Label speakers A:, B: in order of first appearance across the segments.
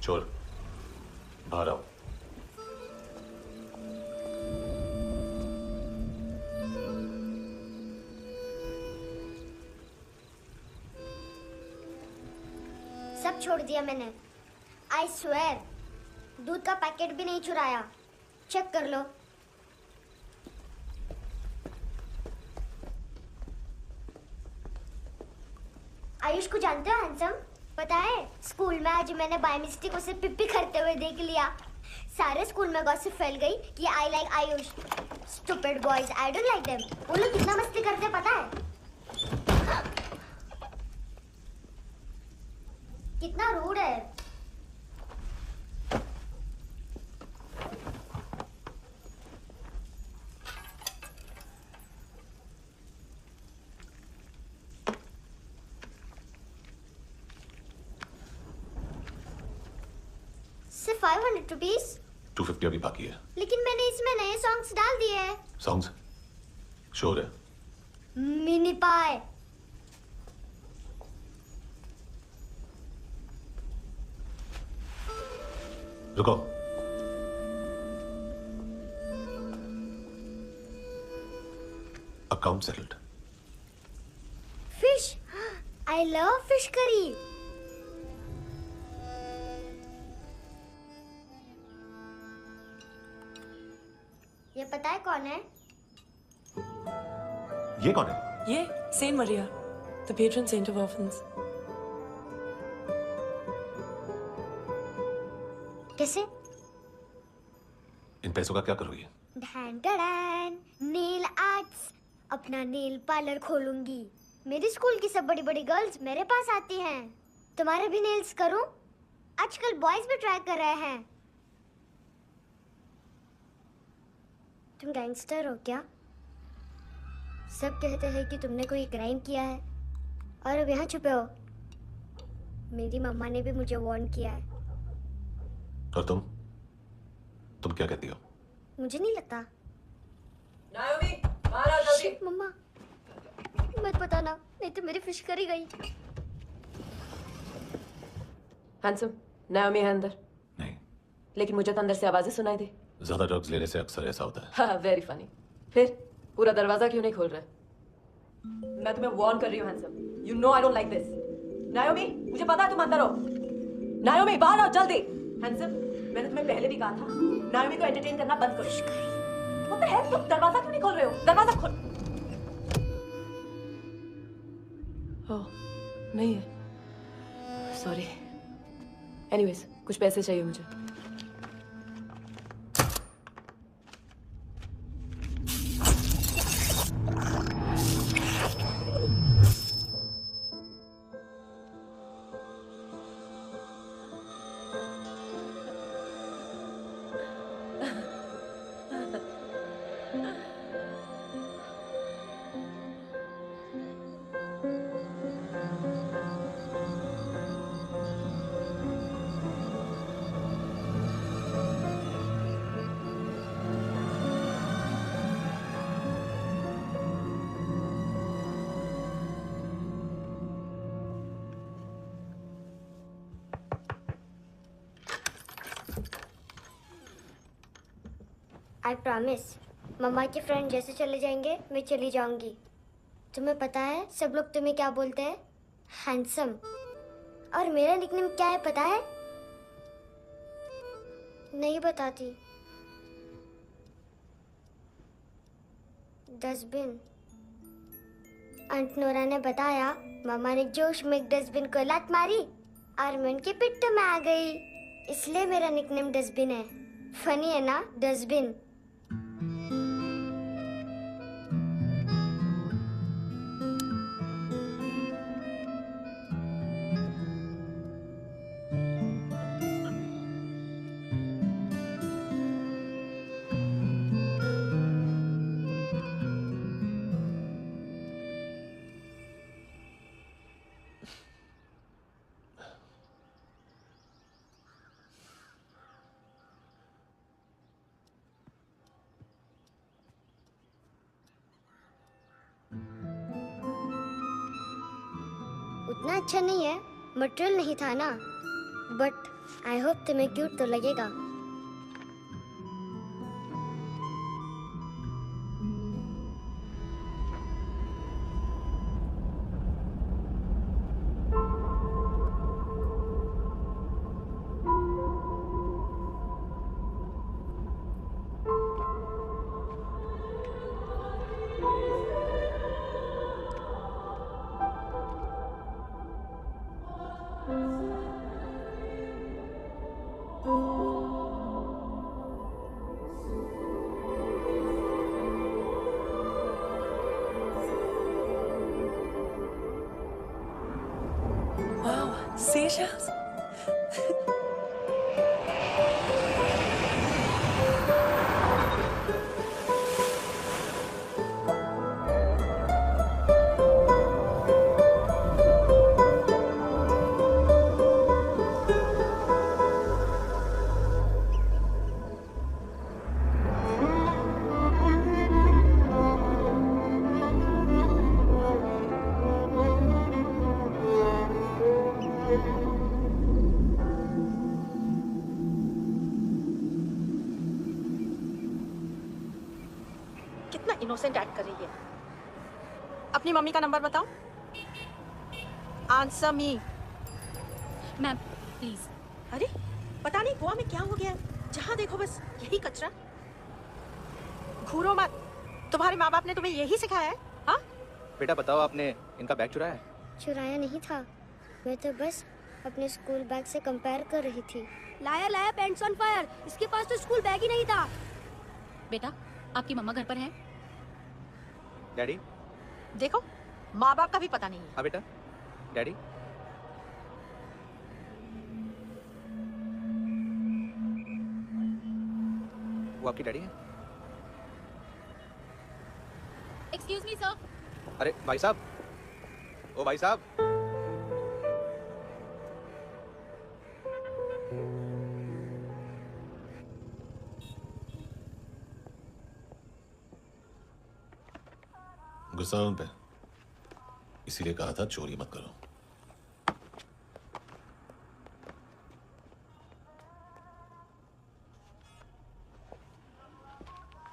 A: शोर, बाहर आओ।
B: सब छोड़ दिया मैंने। आई स्वेयर, दूध का पैकेट भी नहीं चुराया। चेक कर लो। आयुष को जानते हो हैंडसम? पता है, स्कूल में आज मैंने बाय मिस्टेक उसे पिप्पी करते हुए देख लिया। सारे स्कूल में गॉसिप फैल गई कि I like Ayush. Stupid boys, I don't like them. वो लोग कितना मस्ती करते हैं पता है? कितना रूड है। सिर्फ 500 रुपीज।
A: 250 अभी बाकी है।
B: लेकिन मैंने इसमें नए सॉन्ग्स डाल दिए हैं।
A: सॉन्ग्स? शोर है।
B: मिनी पाए।
A: रुको। Account settled.
B: Fish, I love fish curry. ये पता है कौन है?
A: ये कौन है?
C: ये saint Maria, the patron saint of orphans.
B: कैसे?
A: इन पैसों का क्या करोगी?
B: ढैन ढैन, नेल आर्ट्स। अपना नेल पार्लर खोलूंगी। मेरी स्कूल की सब बड़ी बड़ी गर्ल्स मेरे पास आती हैं। तुम्हारे भी नेल्स करूं? आजकल बॉयज भी ट्राई कर रहे हैं। तुम गैंगस्टर हो क्या? सब कहते हैं कि तुमने कोई क्राइम किया है और अब यहाँ छुपे हो। मेरी मम्मा ने भी मुझे वार्न किया है।
A: और तुम क्या कहती हो?
B: मुझे नहीं लगता।
C: नायोमी, बाहर आ जल्दी।
B: शिट मम्मा, मत बताना, नहीं तो मेरी फिश करी गई।
C: हैंडसम, नायोमी है अंदर।
A: नहीं।
C: लेकिन मुझे तो अंदर से आवाजें सुनाई दी।
A: ज्यादा ड्रग्स लेने से अक्सर ऐसा होता है।
C: हाँ, वेरी फनी। फिर पूरा दरवाजा क्यों नहीं खोल रहे? मैं तुम्हें वार्न कर रही हूँ handsome. You know I don't like this. नायोमी, मुझे पता है तुम अंदर हो। नायोमी, बाहर आओ जल्दी। हैंडसम, मैंने तुम्हें पहले भी कहा था, नायोमी को एंटरटेन करना बंद करो। What the hell? तुम दरवाजा क्यों नहीं खोल रहे हो? दरवाजा खोल। ओह, नहीं है। सॉरी। एनीवेज, कुछ पैसे चाहिए मुझे।
B: आई प्रॉमिस, मम्मा के फ्रेंड जैसे चले जाएंगे मैं चली जाऊंगी। तुम्हें पता है सब लोग तुम्हें क्या बोलते हैं? हैंडसम। और मेरा निकनेम क्या है पता है? नहीं बताती। डस्टबिन। आंट नोरा ने बताया, मम्मा ने जोश में एक डस्टबिन को लात मारी और मैं उनके पिट्ठू में आ गई, इसलिए मेरा निकनेम डस्टबिन है। फनी है ना, डस्टबिन। उतना अच्छा नहीं है, मटेरियल नहीं था ना, बट आई होप तुम्हें क्यूट तो लगेगा।
D: Wow, seashells?
E: कितना इनोसेंट एक्ट कर रही है। अपनी मम्मी का नंबर बताओ। Answer me.
F: Ma'am please.
E: अरे पता नहीं गोवा में क्या हो गया है, जहाँ देखो बस यही कचरा। घूरो मत, तुम्हारे माँ बाप ने तुम्हें यही सिखाया है? हाँ
G: बेटा बताओ, आपने इनका बैग चुराया है?
B: चुराया नहीं था, मैं तो बस अपने स्कूल बैग से कंपेयर कर रही थी।
F: लाया लाया पैंट्स ऑन फायर, इसके पास तो स्कूल बैग ही नहीं था। बेटा आपकी मम्मा घर पर है?
G: डैडी?
E: देखो माँ बाप का भी पता नहीं है।
G: हाँ बेटा। डैडी? वो आपकी डैडी है?
F: Excuse me sir.
G: अरे भाई साहब, ओ भाई साहब।
A: गुस्सा उन पे, इसीलिए कहा था चोरी मत करो।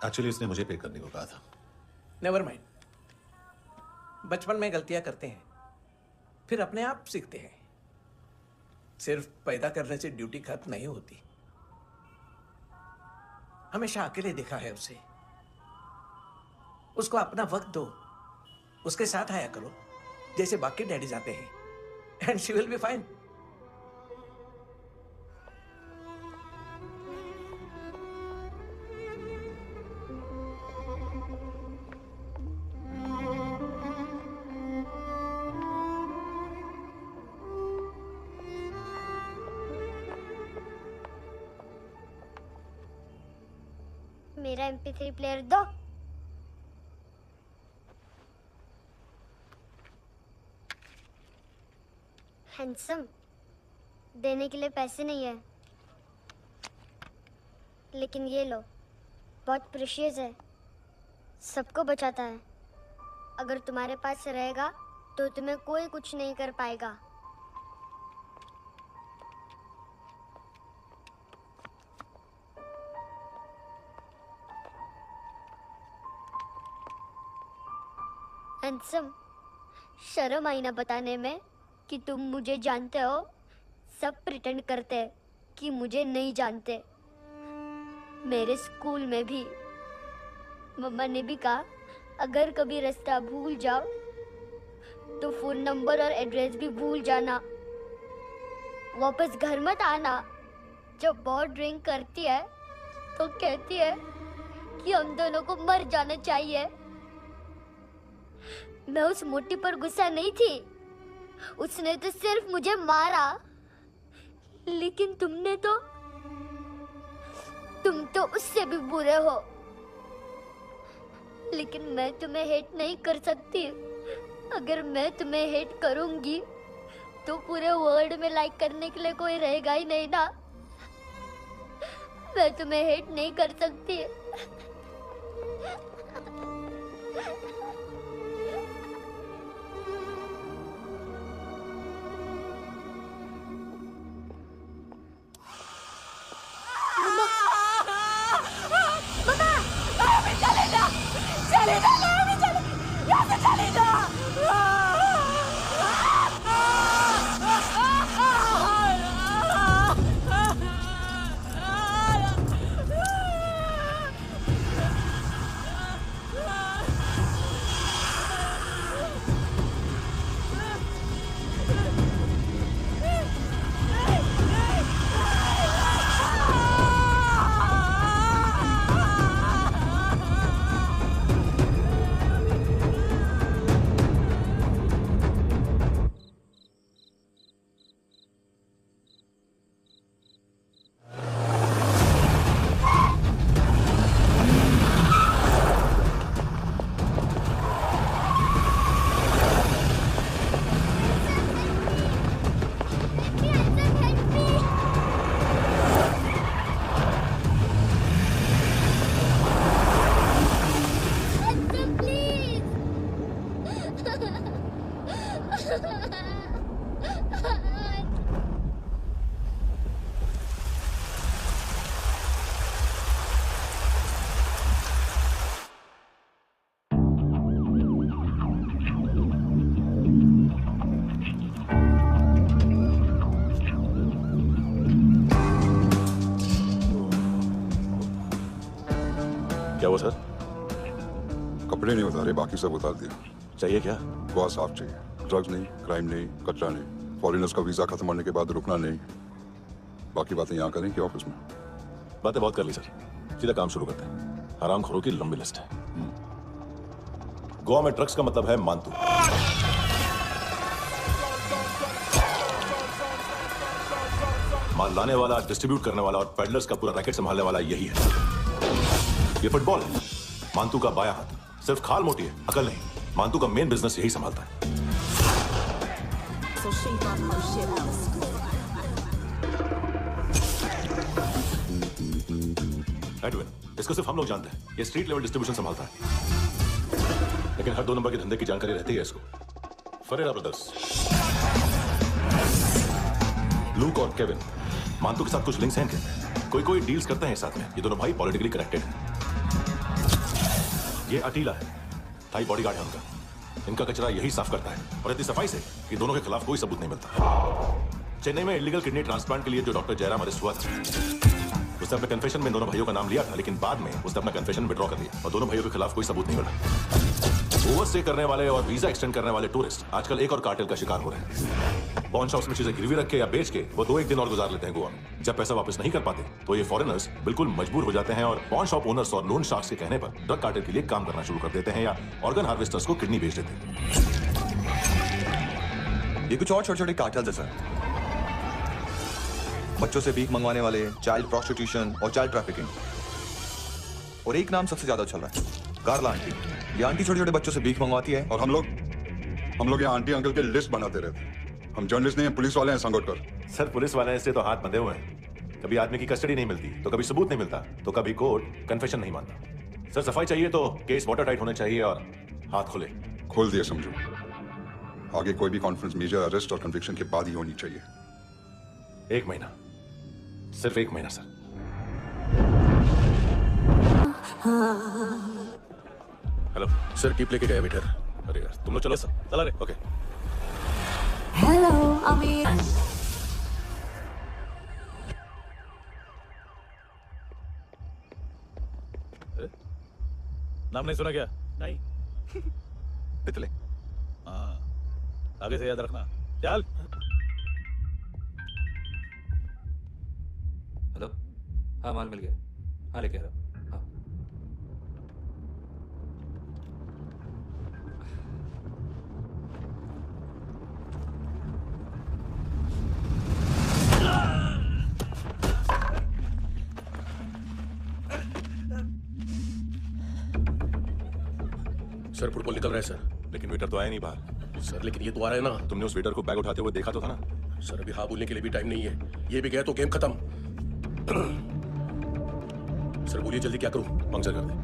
A: एक्चुअली इसने मुझे पे करने को कहा था।
H: नेवर माइंड, बचपन में गलतियां करते हैं, फिर अपने आप सीखते हैं। सिर्फ पैदा करने से ड्यूटी खत्म नहीं होती। हमेशा अकेले देखा है उसे। उसको अपना वक्त दो, उसके साथ आया करो जैसे बाकी डैडी जाते हैं, and she will be fine.
B: मेरा MP3 प्लेयर दो। हैंडसम, देने के लिए पैसे नहीं है, लेकिन ये लो, बहुत प्रेशियस है, सबको बचाता है। अगर तुम्हारे पास रहेगा तो तुम्हें कोई कुछ नहीं कर पाएगा। हैंडसम, शर्म आई ना बताने में कि तुम मुझे जानते हो। सब प्रिटेंड करते हैं कि मुझे नहीं जानते। मेरे स्कूल में भी मम्मा ने भी कहा, अगर कभी रास्ता भूल जाओ तो फोन नंबर और एड्रेस भी भूल जाना, वापस घर मत आना। जब बहुत ड्रिंक करती है तो कहती है कि हम दोनों को मर जाना चाहिए। मैं उस मोटी पर गुस्सा नहीं थी, उसने तो सिर्फ मुझे मारा। लेकिन तुम तो उससे भी बुरे हो। लेकिन मैं तुम्हें हेट नहीं कर सकती। अगर मैं तुम्हें हेट करूंगी तो पूरे वर्ल्ड में लाइक करने के लिए कोई रहेगा ही नहीं ना। मैं तुम्हें हेट नहीं कर सकती।
C: चली जा, नायोमी चली, यहाँ से चली जा।
A: क्या हुआ सर?
I: कपड़े नहीं उतारे, बाकी सब उतार दिया।
A: चाहिए क्या?
I: गोवा साफ चाहिए। ड्रग्स नहीं, क्राइम नहीं, कचरा नहीं, फॉरेनर्स का वीजा खत्म होने के बाद रुकना नहीं। बाकी बातें यहाँ करें कि ऑफिस में?
A: बातें बहुत कर ली सर, सीधा काम शुरू करते हैं। हरामखोरों की लंबी लिस्ट है। गोवा में ड्रग्स का मतलब है मानतू। माल लाने वाला, डिस्ट्रीब्यूट करने वाला और पेडलर्स का पूरा रैकेट संभालने वाला यही है। ये फुटबॉल है, मानतू का बायां हाथ। सिर्फ खाल मोटी है, अकल नहीं। मानतू का मेन बिजनेस यही संभालता है। एडविन, इसको सिर्फ हम लोग जानते हैं। ये स्ट्रीट लेवल डिस्ट्रीब्यूशन संभालता है, लेकिन हर 2 नंबर के धंधे की जानकारी रहती है इसको। फरेरा ब्रदर्स, लूक और केविन, मानतू के साथ कुछ लिंक्स हैं इनके। कोई डील्स करते हैं साथ में। ये दोनों भाई पॉलिटिकली कनेक्टेड हैं। ये अटीला है, थाई बॉडीगार्ड है उनका। इनका कचरा यही साफ करता है और इतनी सफाई से कि दोनों के खिलाफ कोई सबूत नहीं मिलता। चेन्नई में इलीगल किडनी ट्रांसप्लांट के लिए जो डॉक्टर जयराम अरेस्ट हुआ था, उसने अपने कन्फेशन में दोनों भाइयों का नाम लिया था, लेकिन बाद में उसने अपना कन्फेशन विड्रॉ कर दिया और दोनों भाइयों के खिलाफ कोई सबूत नहीं मिला। ओवरस्टे करने वाले और वीजा एक्सटेंड करने वाले टूरिस्ट आजकल एक और कार्टेल का शिकार हो रहे हैं। पॉन शॉप्स में चीजें गिरवी रख के या बेच के वो 2-1 दिन और गुजार लेते हैं गोवा में। जब पैसा वापस नहीं कर पाते तो ये फॉरेनर्स बिल्कुल मजबूर हो जाते हैं और पॉन शॉप ओनर्स और लोन शार्क्स के कहने पर ड्रग कार्टेल के लिए काम करना शुरू कर देते हैं या ऑर्गन हार्वेस्टर्स को किडनी बेच देते हैं।
J: ये कुछ और छोटे छोटे कार्टेल्स है सर। बच्चों से भीख मंगवाने वाले, चाइल्ड प्रोस्टिट्यूशन और चाइल्ड ट्रैफिकिंग। और एक नाम सबसे ज्यादा चल रहा है, कार्ला आंटी। ये आंटी छोटे छोटे बच्चों से भीख मंगवाती है।
I: और हम लोग ये आंटी अंकल के लिस्ट बनाते रहते हैं। हम जर्नलिस्ट नहीं हैं, पुलिस वाले हैं संगोटकर।
A: सर पुलिस वाले से तो हाथ बंधे हुए हैं। कभी आदमी की कस्टडी नहीं मिलती तो कभी सबूत नहीं मिलता तो कभी कोर्ट कन्फेशन नहीं मानता। सर सफाई चाहिए तो केस वाटर टाइट होने चाहिए और हाथ खुले।
I: खोल दिए समझो। आगे कोई भी कॉन्फ्रेंस मेजर अरेस्ट और कन्विक्शन के बाद ही होनी चाहिए।
A: 1 महीना, सिर्फ 1 महीना सर। हेलो
K: सर, टीप लेके गया मीटर।
A: अरे यार तुम लोग चलो सर। चला रे। ओके।
D: Hello, Amir.
K: नाम नहीं सुना क्या?
G: नहीं।
J: तितले।
K: हाँ, आगे से याद रखना। चल।
L: हेलो, हाँ माल मिल गया। हाँ लेके आ रहा हूँ। हाँ
K: सर, फुटबॉल निकल रहा है सर।
A: लेकिन वेटर तो आया नहीं बाहर।
K: सर लेकिन ये तो आ रहा है ना।
A: तुमने उस वेटर को बैग उठाते हुए देखा तो था ना?
K: सर अभी हाँ बोलने के लिए भी टाइम नहीं है। ये भी गया तो गेम खत्म। सर बोलिए जल्दी क्या करूं?
A: पंक्चर कर दे।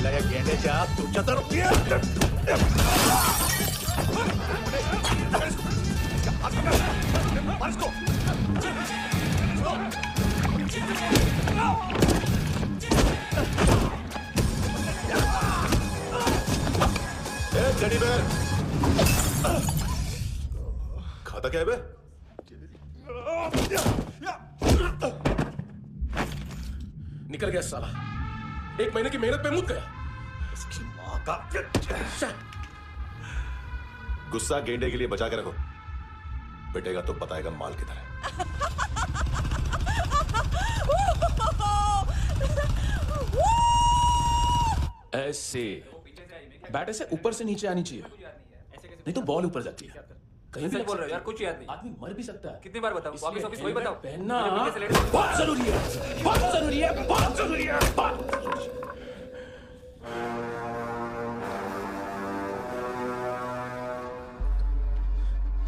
G: क्या गेंडे
K: जा तुझ्या तर
A: टेडी बेयर खाता क्या है बे?
H: निकल गया साला। 1 महीने की मेहनत पे मुक गया। इसकी माँ का
A: गुस्सा गेंडे के लिए बचा के रखो, पिटेगा तो बताएगा माल किधर है।
H: ऐसे बैट ऐसे ऊपर से नीचे आनी चाहिए, नहीं तो बॉल ऊपर जाती है। कहीं भी बोल रहे हो यार, कुछ याद नहीं। आदमी मर भी सकता है। कितनी बार बताऊं? वापस वापस वही बताओ। पहनना बहुत जरूरी है, बहुत जरूरी है, बहुत जरूरी है, बहुत जरूरी है।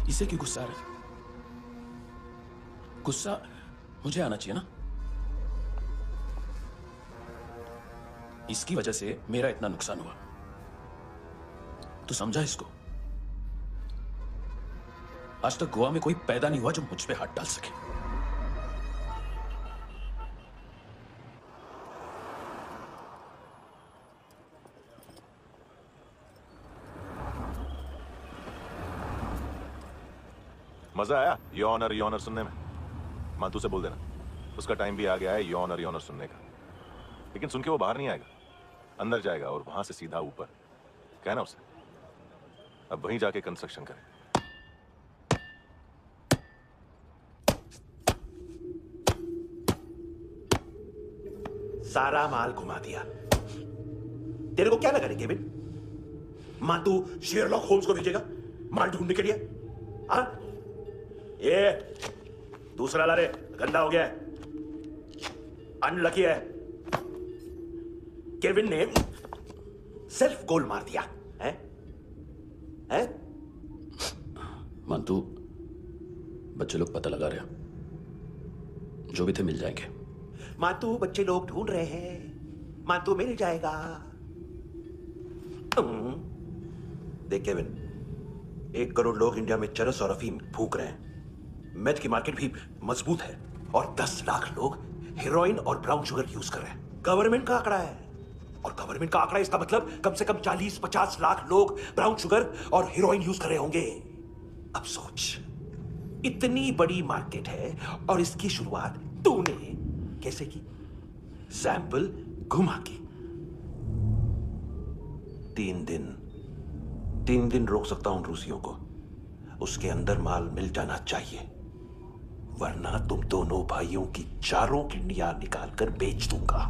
H: इसे क्यों गुस्सा आ रहा है? गुस्सा मुझे आना चाहिए ना। इसकी वजह से मेरा इतना नुकसान हुआ। तू समझा इसको? आज तक गोवा में कोई पैदा नहीं हुआ जो मुझ पे हाथ डाल सके।
A: मजा आया यॉनर यॉनर सुनने में? मातू से बोल देना उसका टाइम भी आ गया है यॉनर यॉनर सुनने का। लेकिन सुन के वो बाहर नहीं आएगा, अंदर जाएगा और वहां से सीधा ऊपर। कहना उसे अब वहीं जाके कंस्ट्रक्शन करे।
M: सारा माल घुमा दिया। तेरे को क्या लगा रे केविन? मां तू शेरलॉक होम्स को भेजेगा माल ढूंढने के लिए? हाँ? ये दूसरा ला रे, गंदा हो गया है, अनलकी है। केविन ने सेल्फ गोल मार दिया है? हैं?
H: मानतू, बच्चे लोग पता लगा रहे हैं, जो भी थे मिल जाएंगे।
M: मातू बच्चे लोग ढूंढ रहे हैं, मातू मिल जाएगा। देख केविन, 1 करोड़ लोग इंडिया में चरस और अफीम फूक रहे हैं। मेथ की मार्केट भी मजबूत है और 10 लाख लोग हेरोइन और ब्राउन शुगर यूज कर रहे हैं। गवर्नमेंट का आंकड़ा है, और गवर्नमेंट का आंकड़ा इसका मतलब कम से कम 40-50 लाख लोग ब्राउन शुगर और हेरोइन यूज कर रहे होंगे। अब सोच, इतनी बड़ी मार्केट है और इसकी शुरुआत तूने कैसे की? सैंपल घुमा के। 3 दिन रोक सकता हूं रूसियों को, उसके अंदर माल मिल जाना चाहिए, वरना तुम दोनों भाइयों की 4 किडनियां निकाल कर बेच दूंगा।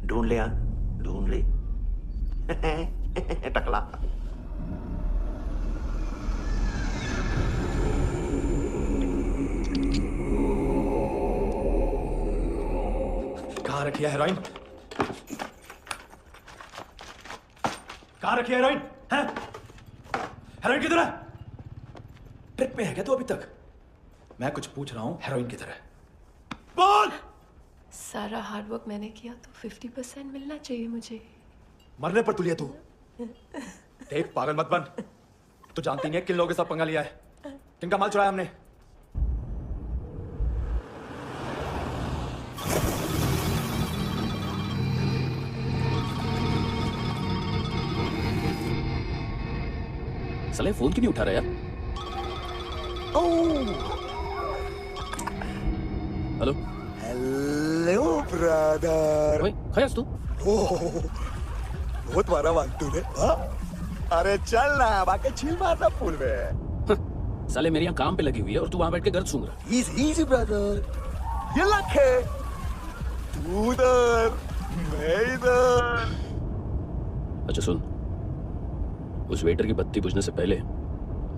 M: ढूंढ ले, ढूंढ ले टकला।
H: कहां रखी है हेरोइन? कहां रखी है हेरोइन? हैं? हेरोइन किधर है? ट्रिप पे है क्या तू अभी तक? मैं कुछ पूछ रहा हूं, हेरोइन किधर है? बोल!
C: सारा हार्डवर्क मैंने किया तो 50% मिलना चाहिए मुझे।
H: मरने पर तुलिया तू। देख पागल मत बन, तू जानती नहीं है किन लोगों के साथ पंगा लिया है, किनका माल चुराया हमने। साले फोन क्यों नहीं उठा रहा यार? Hello
N: hello brother.
H: ओए खयास तू?
N: बहुत मारा मानतू ने। अरे चल ना, बाकी छील मारना पुल में।
H: साले मेरी यहाँ काम पे लगी हुई है और तू वहां बैठ के गर्द सूंघ रहा।
N: इजी ब्रदर, ये लक है। तू उधर, मैं इधर।
H: अच्छा सुन, उस वेटर की बत्ती बुझने से पहले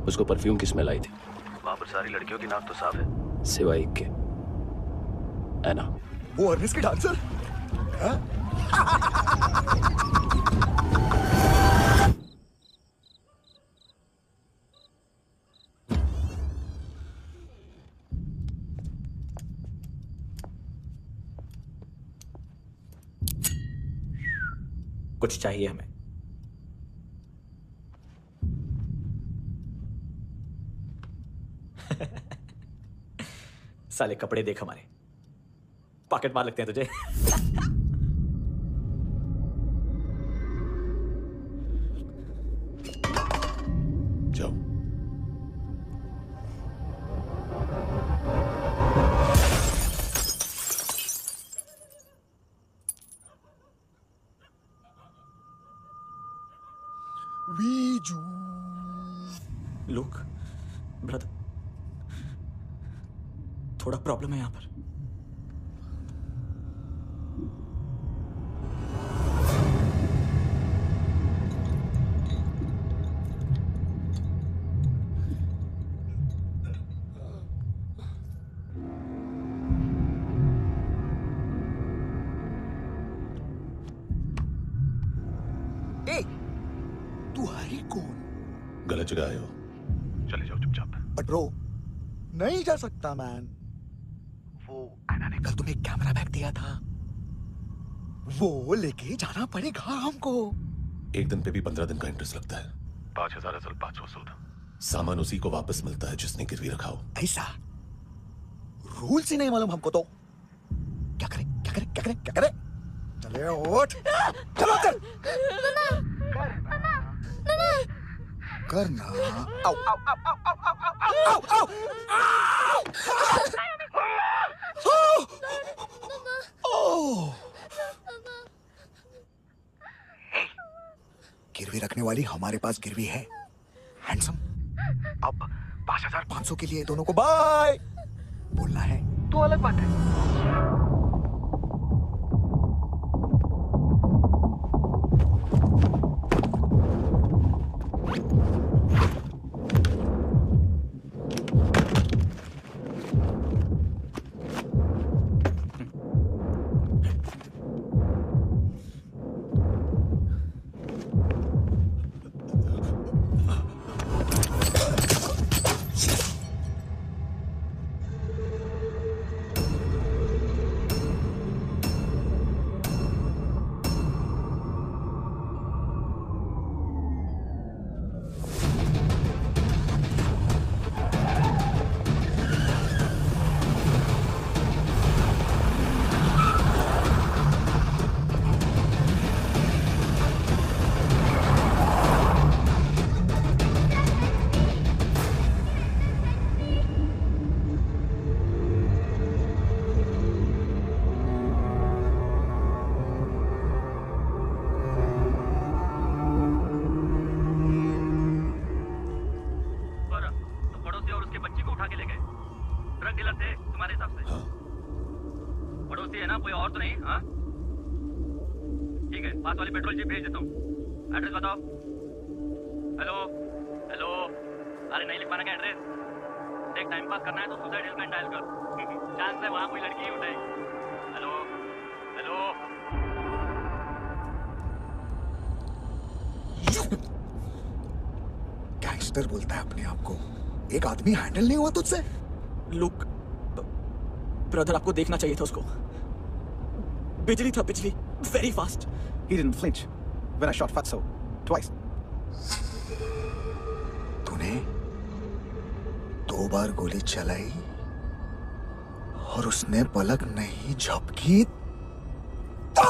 H: उसको परफ्यूम की स्मेल आई थी। वहां पर सारी लड़कियों की नाक तो साफ है, सिवाय एक के, एना।
N: वो अर्निस की डांसर? हाँ?
O: कुछ चाहिए हमें। साले कपड़े देख हमारे, पॉकेट मार लगते हैं तुझे।
A: जाओ।
N: वीजू
O: लुक ब्रदर, थोड़ा प्रॉब्लम है यहां पर।
N: तू है कौन?
A: गलत जगह आए हो, चले जाओ चुपचाप।
N: बट ब्रो, नहीं जा सकता मैन। वो एना ने कल तुम्हें कैमरा बैग दिया था, वो लेके जाना पड़ेगा हमको।
A: एक दिन पे भी 15 दिन का इंटरेस्ट लगता है। 5,000 असल 500 सूद। सामान उसी को वापस मिलता है जिसने गिरवी रखा हो।
N: ऐसा रूल्स ही नहीं मालूम हमको तो। क्या करें क्या करें क्या करें क्या करें? चले उठ, चलो चल। करना। आओ आओ आओ आओ आओ आओ आओ आओ। गिरवी रखने वाली हमारे पास गिरवी है। हैंडसम, अब 5,500 के लिए दोनों को बाय बोलना है तो अलग बात है। गैंगस्टर बोलता है अपने आप को। एक आदमी हैंडल नहीं हुआ तुझसे?
O: लुक ब्रदर, आपको देखना चाहिए था उसको। बिजली था, बिजली, very fast.
N: He didn't flinch when I shot Fatso twice. तूने 2 बार गोली चलाई और उसने पलक नहीं झपकी तो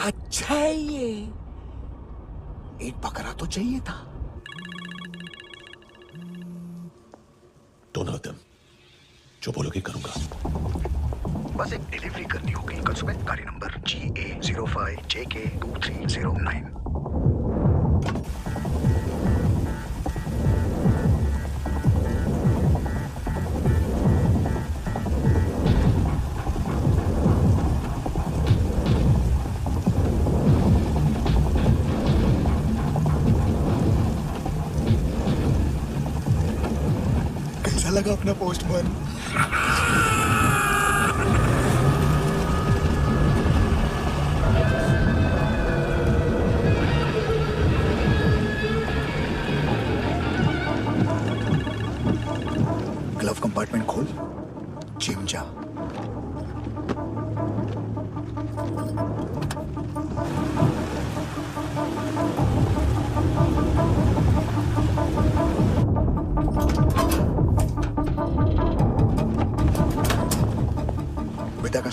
N: अच्छा है ये। एक बकरा तो चाहिए था।
A: Don't hurt them. जो बोलोगे करूंगा।
N: बस एक डिलीवरी करनी होगी कल सुबह। गाड़ी नंबर GA05JK2309। कैसा लगा अपना पोस्टमैन? ग्लव कंपार्टमेंट खोल, जिम जा।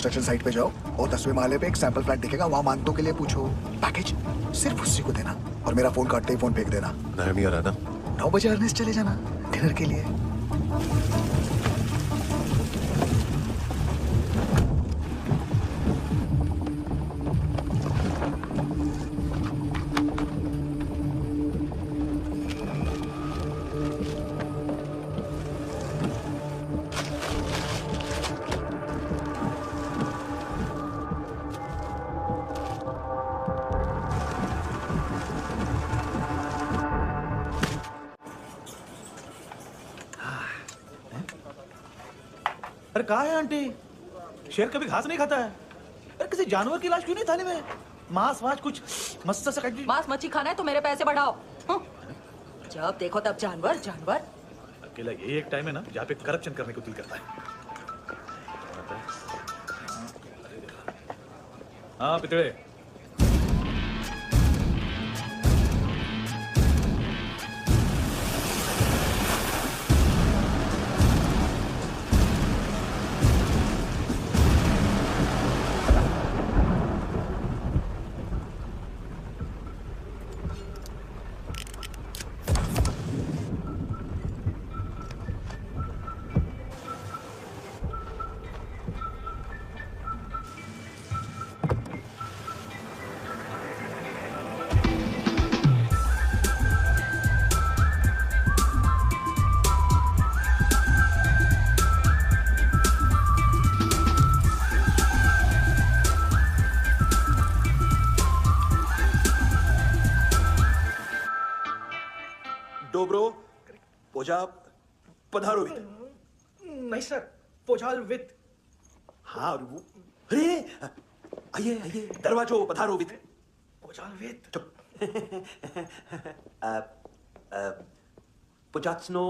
N: कंस्ट्रक्शन साइट पे जाओ और 10वें माले पे एक सैंपल फ्लैट दिखेगा, वहां मानतो के लिए पूछो। पैकेज सिर्फ उसी को देना और मेरा फोन काटते ही फोन फेंक देना।
A: नायोमी आ रहा ना?
N: 9 बजे अर्नेस्ट चले जाना डिनर के लिए।
K: अरे कहाँ है आंटी? शेर कभी घास नहीं खाता है। अरे किसी जानवर की लाश क्यों नहीं थाली में? मांस वास कुछ मस्त सा कट।
C: मांस मच्छी खाना है तो मेरे पैसे बढ़ाओ। जब देखो तब जानवर जानवर।
K: अकेला यही एक टाइम है ना जहाँ पे करप्शन करने को दिल करता है। हाँ पितड़े।
M: डोब्रो पोजा पधारोवित।
K: नहीं सर, पोजालवित।
M: हाँ अरे आइए आइए दरवाजो पधारोवित।
K: पोजालवित।
M: चुप। पोजात्सनो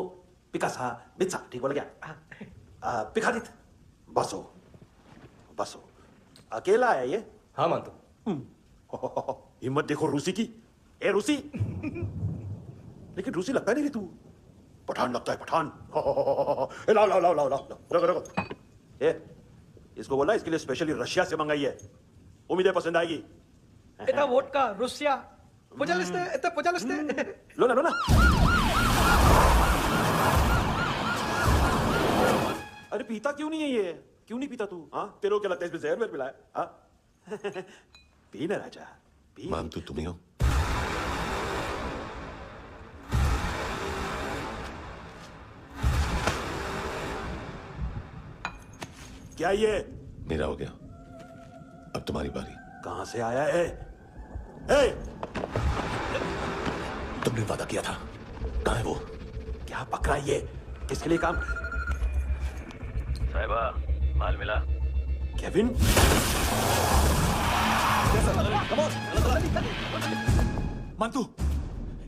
M: पिकासा बित्सा, ठीक बोला क्या? पिकादित बसो बसो। अकेला है ये?
L: हाँ मानतो।
M: हिम्मत देखो रूसी की। ए रूसी। लेकिन रूसी लगता नहीं रे तू। पठान लगता है पठान। लाओ लाओ लाओ लाओ लाओ रखो रखो। ए इसको बोला इसके लिए स्पेशली रशिया से मंगाई है। उम्मीद है पसंद आएगी।
K: इतना वोडका रुसिया पोजालिस्ते इतना पोजालिस्ते।
M: लो ना लो ना। अरे पीता क्यों नहीं है ये? क्यों नहीं पीता तू? हाँ तेरे को क्या लगता है इसमें जहर वेर मिला है? हाँ पी ना राजा पी।
A: मानतू तुम ही हो?
M: क्या ये?
A: मेरा हो गया, अब तुम्हारी बारी।
M: कहां से आया है? ए!
A: तुमने वादा किया था, कहां है वो?
M: क्या पकड़ा ये? किसके लिए काम?
L: साहिबा माल मिला?
M: केविन?
K: मंतू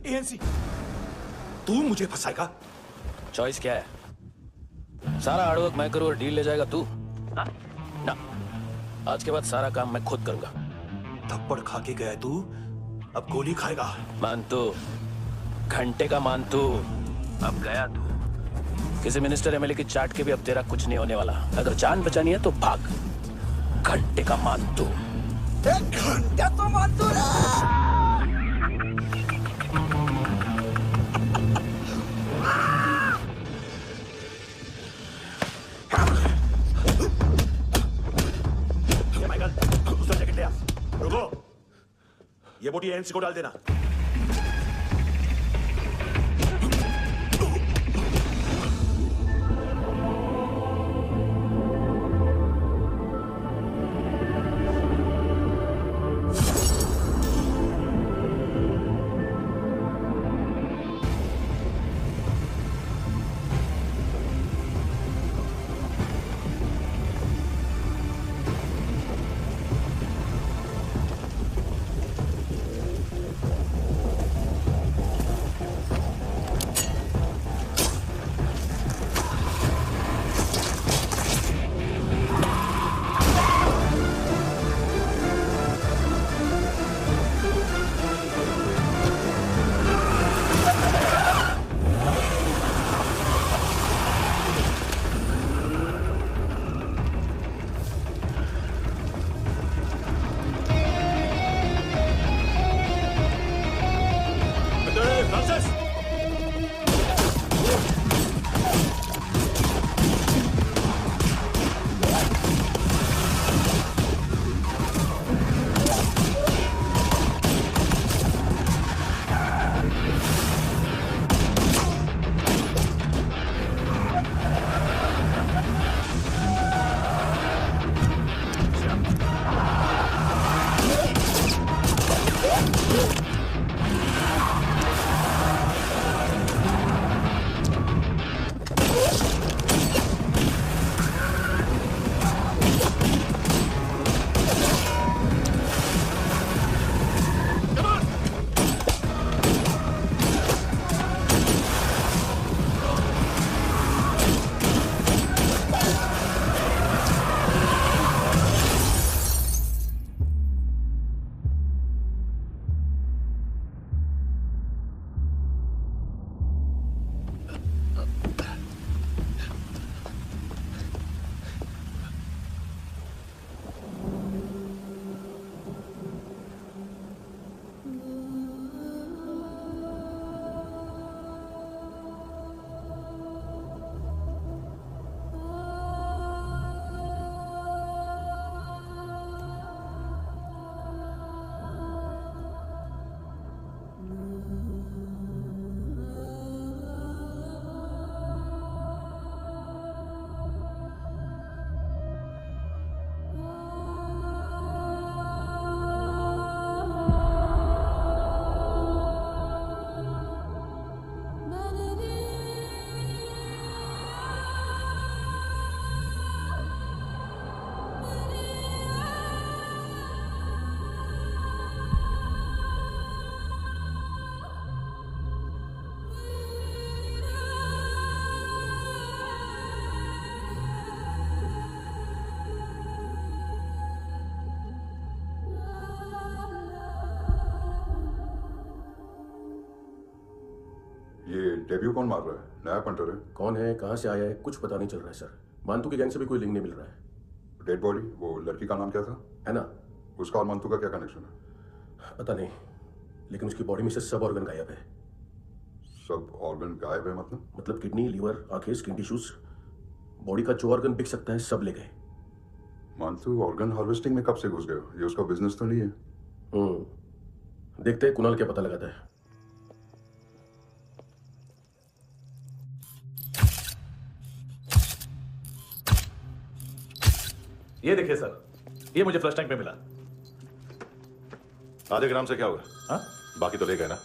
K: एएनसी।
M: तू मुझे फंसाएगा?
L: चॉइस क्या है? सारा हार्डवर्क मैं करूं और डील ले जाएगा तू? ना, आज के बाद सारा काम मैं खुद करूंगा।
M: थप्पड़ खा के गया तू, अब गोली खाएगा।
L: मानतू, घंटे का मानतू, अब गया तू। किसी मिनिस्टर एमएलए की चाट के भी अब तेरा कुछ नहीं होने वाला। अगर जान बचानी है तो भाग। घंटे का मानतू।
N: घंटा तो मानतू
M: रुको, ये बोटी एएनसी को डाल देना।
I: डेब्यू कौन मार रहा है? नया पंटर है?
L: कौन है, कहाँ से आया है, कुछ पता नहीं चल रहा है सर। मानतू की गैंग से भी कोई लिंक नहीं मिल रहा है।
I: डेड बॉडी, वो लड़की का नाम क्या था?
L: है ना?
I: उसका और मंतू का क्या कनेक्शन है?
L: पता नहीं, लेकिन उसकी बॉडी में से सब ऑर्गन गायब है।
I: सब ऑर्गन गायब है
L: मतलब किडनी, लीवर, आंखें, स्किन टिश्यूज, बॉडी का जो ऑर्गन बिक सकता है सब ले गए।
I: मंतू ऑर्गन हार्वेस्टिंग में कब से घुस गए हो? ये उसका बिजनेस तो नहीं है?
L: देखते हैं कुणाल क्या पता लगाता है।
K: ये देखिए सर, ये मुझे फ्लश टैंक में मिला।
A: आधे ग्राम से क्या होगा?
K: हाँ?
A: बाकी तो ले गए ना?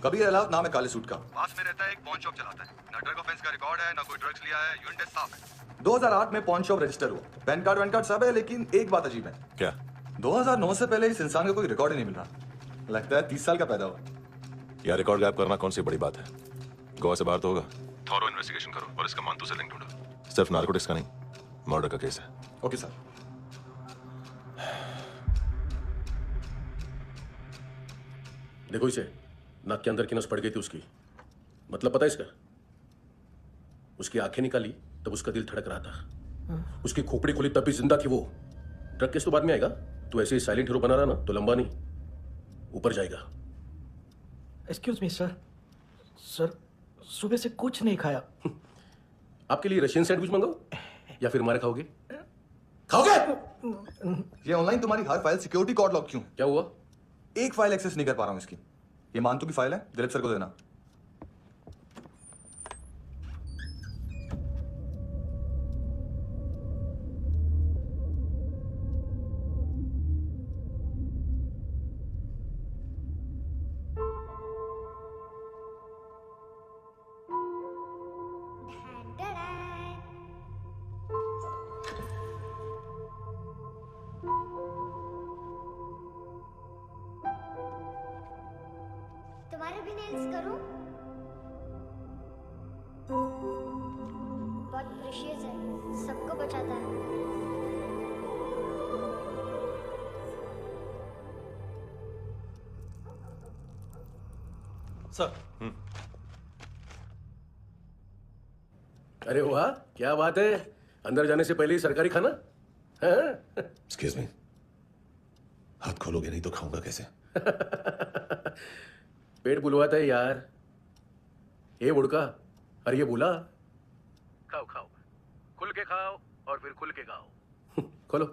J: कबीर अलाउद्दीन नाम है काले सूट का, पास में रहता है, एक पॉन शॉप चलाता है। ना ड्रग ऑफेंस का रिकॉर्ड है, ना कोई ड्रग्स लिया है, यूनिट टेस्ट साफ है। 2008 में पॉन शॉप रजिस्टर हुआ, पैन कार्ड वैन कार्ड सब है, लेकिन एक बात अजीब है।
A: क्या?
J: 2009 से पहले इस इंसान का कोई रिकॉर्ड ही नहीं मिल रहा। लगता है 30 साल का पैदा हुआ।
A: यार रिकॉर्ड गायब करना कौन सी बड़ी बात है? गोवा से बाहर तो होगा। थॉरो इन्वेस्टिगेशन करो और इसका मंतू से लिंक ढूंढो। सिर्फ नार्कोटिक्स का नहीं, मर्डर का केस है।
J: Okay sir.
L: देखो इसे, नाक के अंदर की नस पड़ गई थी उसकी। मतलब पता है इसका? उसकी आंखें निकाली तब उसका दिल धड़क रहा था। उसकी खोपड़ी खुली तब भी जिंदा थी वो। ड्रग केस तो बाद में आएगा। तो ऐसे ही साइलेंट हीरो बना रहा ना तो लंबा नहीं, ऊपर जाएगा।
K: एक्सक्यूज मी सर, सर सुबह से कुछ नहीं खाया।
L: आपके लिए रशियन सैंडविच मंगाओ या फिर मारे खाओगे? खाओगे?
J: ये ऑनलाइन तुम्हारी हर फाइल सिक्योरिटी कॉर्ड लॉक क्यों?
L: क्या हुआ?
J: एक फाइल एक्सेस नहीं कर पा रहा हूं इसकी। ये मानतू की फाइल है, दिलीप सर को देना।
B: तुम्हारे भी नेल्स करूं? बहुत प्रेशियस है, सबको बचाता है।
K: सर।
L: अरे वाह, क्या बात है। अंदर जाने से पहले ही सरकारी खाना।
A: एक्सक्यूज मी, हाथ खोलोगे नहीं तो खाऊंगा कैसे?
L: पेट बुलवाता है यार। ये बुड़का, अरे ये बुला। खाओ खाओ, खुल के खाओ और फिर खुल के खाओ। खोलो।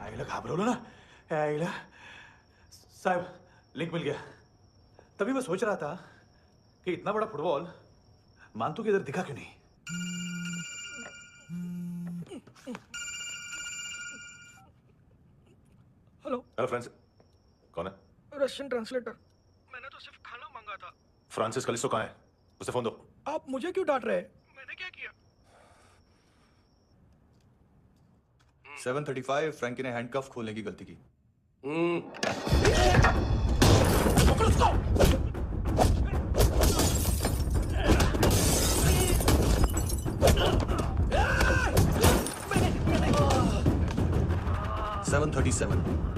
K: आईला घाबरवलं ना, आईला साहब लिंक मिल गया। तभी मैं सोच रहा था कि इतना बड़ा फुटबॉल मानतू के इधर दिखा क्यों नहीं।
A: Hello Francis. कौन है?
P: Russian translator. मैंने तो सिर्फ खाना मांगा था।
A: फ्रांसिस कलिस्टो कहाँ है? उसे फोन दो।
P: आप मुझे क्यों डांट रहे हैं? मैंने क्या किया?
J: 735 फ्रैंकी ने हैंडकफ खोलने की गलती की। 737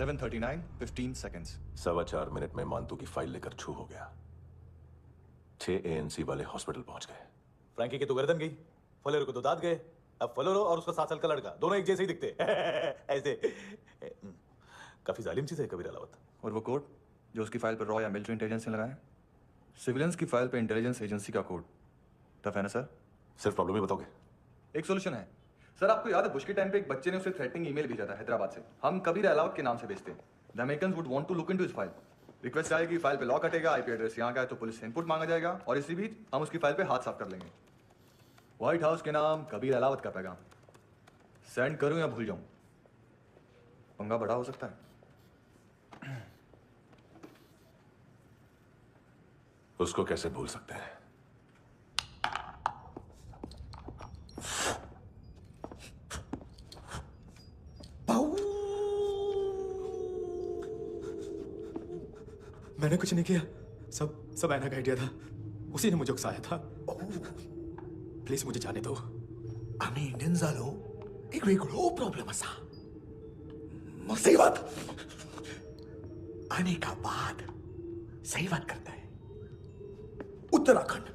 J: 739 15 seconds।
A: 4.25 मिनट में मानतू की फाइल लेकर छू हो गया। 6 ANC वाले हॉस्पिटल पहुंच गए।
K: फ्रैंकी की तो गर्दन गई, फलेरो को तो दांत गए। अब फलेरो और उसका 7 साल का लड़का दोनों एक जैसे ही दिखते। ऐसे काफी जालिम चीज है कबीर अलावत।
J: और वो कोड जो उसकी फाइल पर रॉ या मिलिट्री इंटेलिजेंस ने लगाया, सिविलियंस की फाइल पे इंटेलिजेंस एजेंसी का कोड। टफ है ना सर?
A: सिर्फ प्रॉब्लम ही बताओगे?
J: एक सोल्यूशन है सर। आपको याद है बुश के टाइम पे एक बच्चे ने उसे थ्रेटनिंग ईमेल भेजा था हैदराबाद से। हम कबीर अलावत के नाम से भेजते हैं। The Americans would want to look into his file. Request आएगी, फाइल पे लॉक हटेगा, आईपी एड्रेस यहाँ का है तो पुलिस से इनपुट मांगा जाएगा और इसी बीच हम उसकी फाइल पे हाथ साफ कर लेंगे। व्हाइट हाउस के नाम कबीर अलावत का पैगाम सेंड करूं या भूल जाऊं? पंगा बड़ा हो सकता है।
A: उसको कैसे भूल सकते हैं?
O: मैंने कुछ नहीं किया, सब ऐना का आइडिया था। उसी ने मुझे उकसाया था। प्लीज मुझे जाने दो।
N: आम्ही इंडियन झालो एक वेगळो प्रॉब्लेम असा मुसीबत आने का बाद सही बात करता है। उत्तराखंड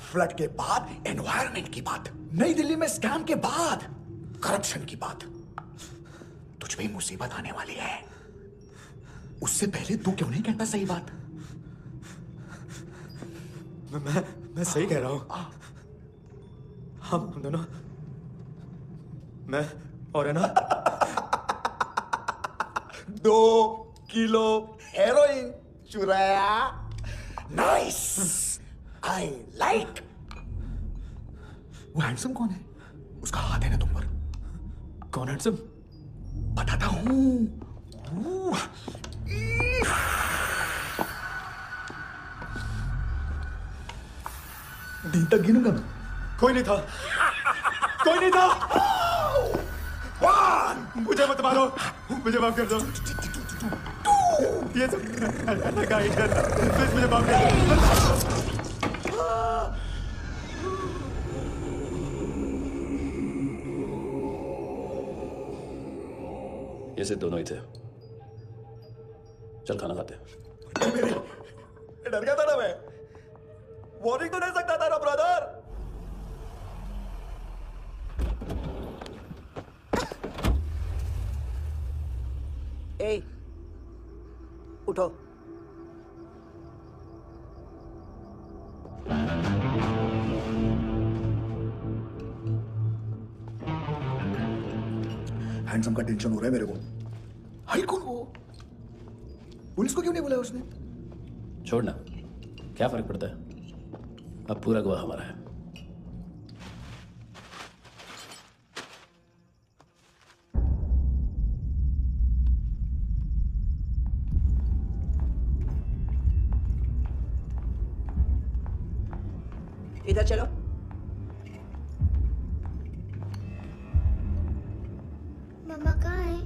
N: फ्लड के बाद एनवायरनमेंट की बात, नई दिल्ली में स्कैम के बाद करप्शन की बात, तुझ पे मुसीबत आने वाली है। उससे पहले तू क्यों नहीं कहता सही बात?
O: मैं सही कह रहा हूं। हम दोनों, मैं और है ना
N: 2 किलो हेरोइन चुराया। Nice, I like. वो हैंडसम कौन है? उसका हाथ है ना तुम पर?
O: कौन हैंडसम?
N: बताता हूं। दिन तक गिनूंगा मैं।
O: कोई नहीं था, कोई नहीं था। मुझे मत मारो, मुझे माफ कर दो। ये सब का आइडिया था। प्लीज मुझे माफ कर दो।
L: ये से दोनों ही थे। चल खाना खाते।
N: डर गया था ना मैं। वार्निंग तो दे सकता था ना ब्रदर।
E: ए, उठो।
N: हैंडसम का टेंशन हो रहा है मेरे को। हाई कौन वो? पुलिस को क्यों नहीं बुलाया उसने?
L: छोड़ना, क्या फर्क पड़ता है? अब पूरा गवाह हमारा है।
E: इधर चलो।
B: मम्मा कहाँ है?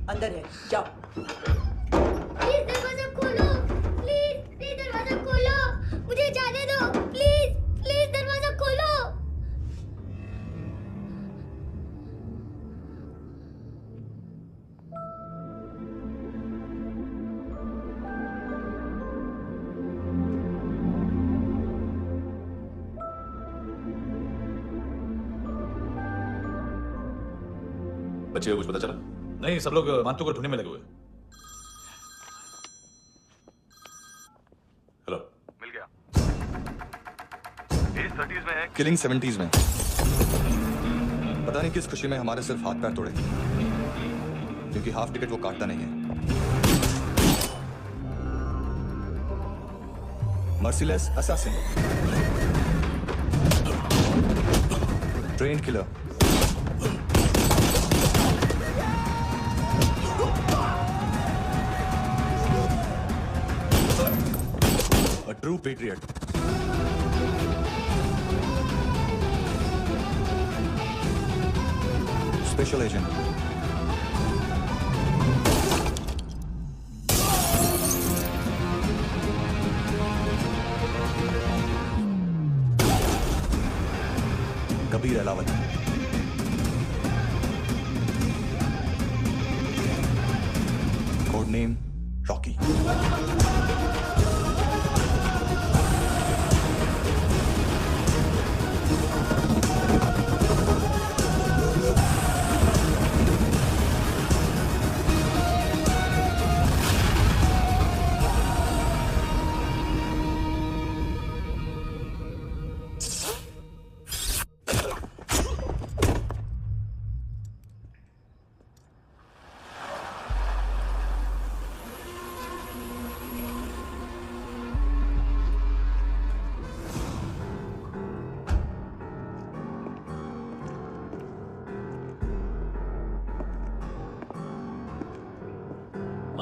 E: अंदर है, जाओ।
B: प्लीज दरवाजा खोलो, प्लीज दरवाजा खोलो, मुझे जाने दो, प्लीज दरवाजा खोलो।
A: बच्चे को कुछ पता चला?
K: नहीं, सब लोग मानतू को ढूंढने में लगे हुए।
A: हेलो,
J: मिल गया। एज 30s में है, किलिंग 70s में। पता नहीं किस खुशी में हमारे सिर्फ हाथ पैर तोड़े, क्योंकि हाफ टिकट वो काटता नहीं है। Merciless assassin, trained killer, a true patriot. Special agent. Kabir Alawat. Code name Rocky.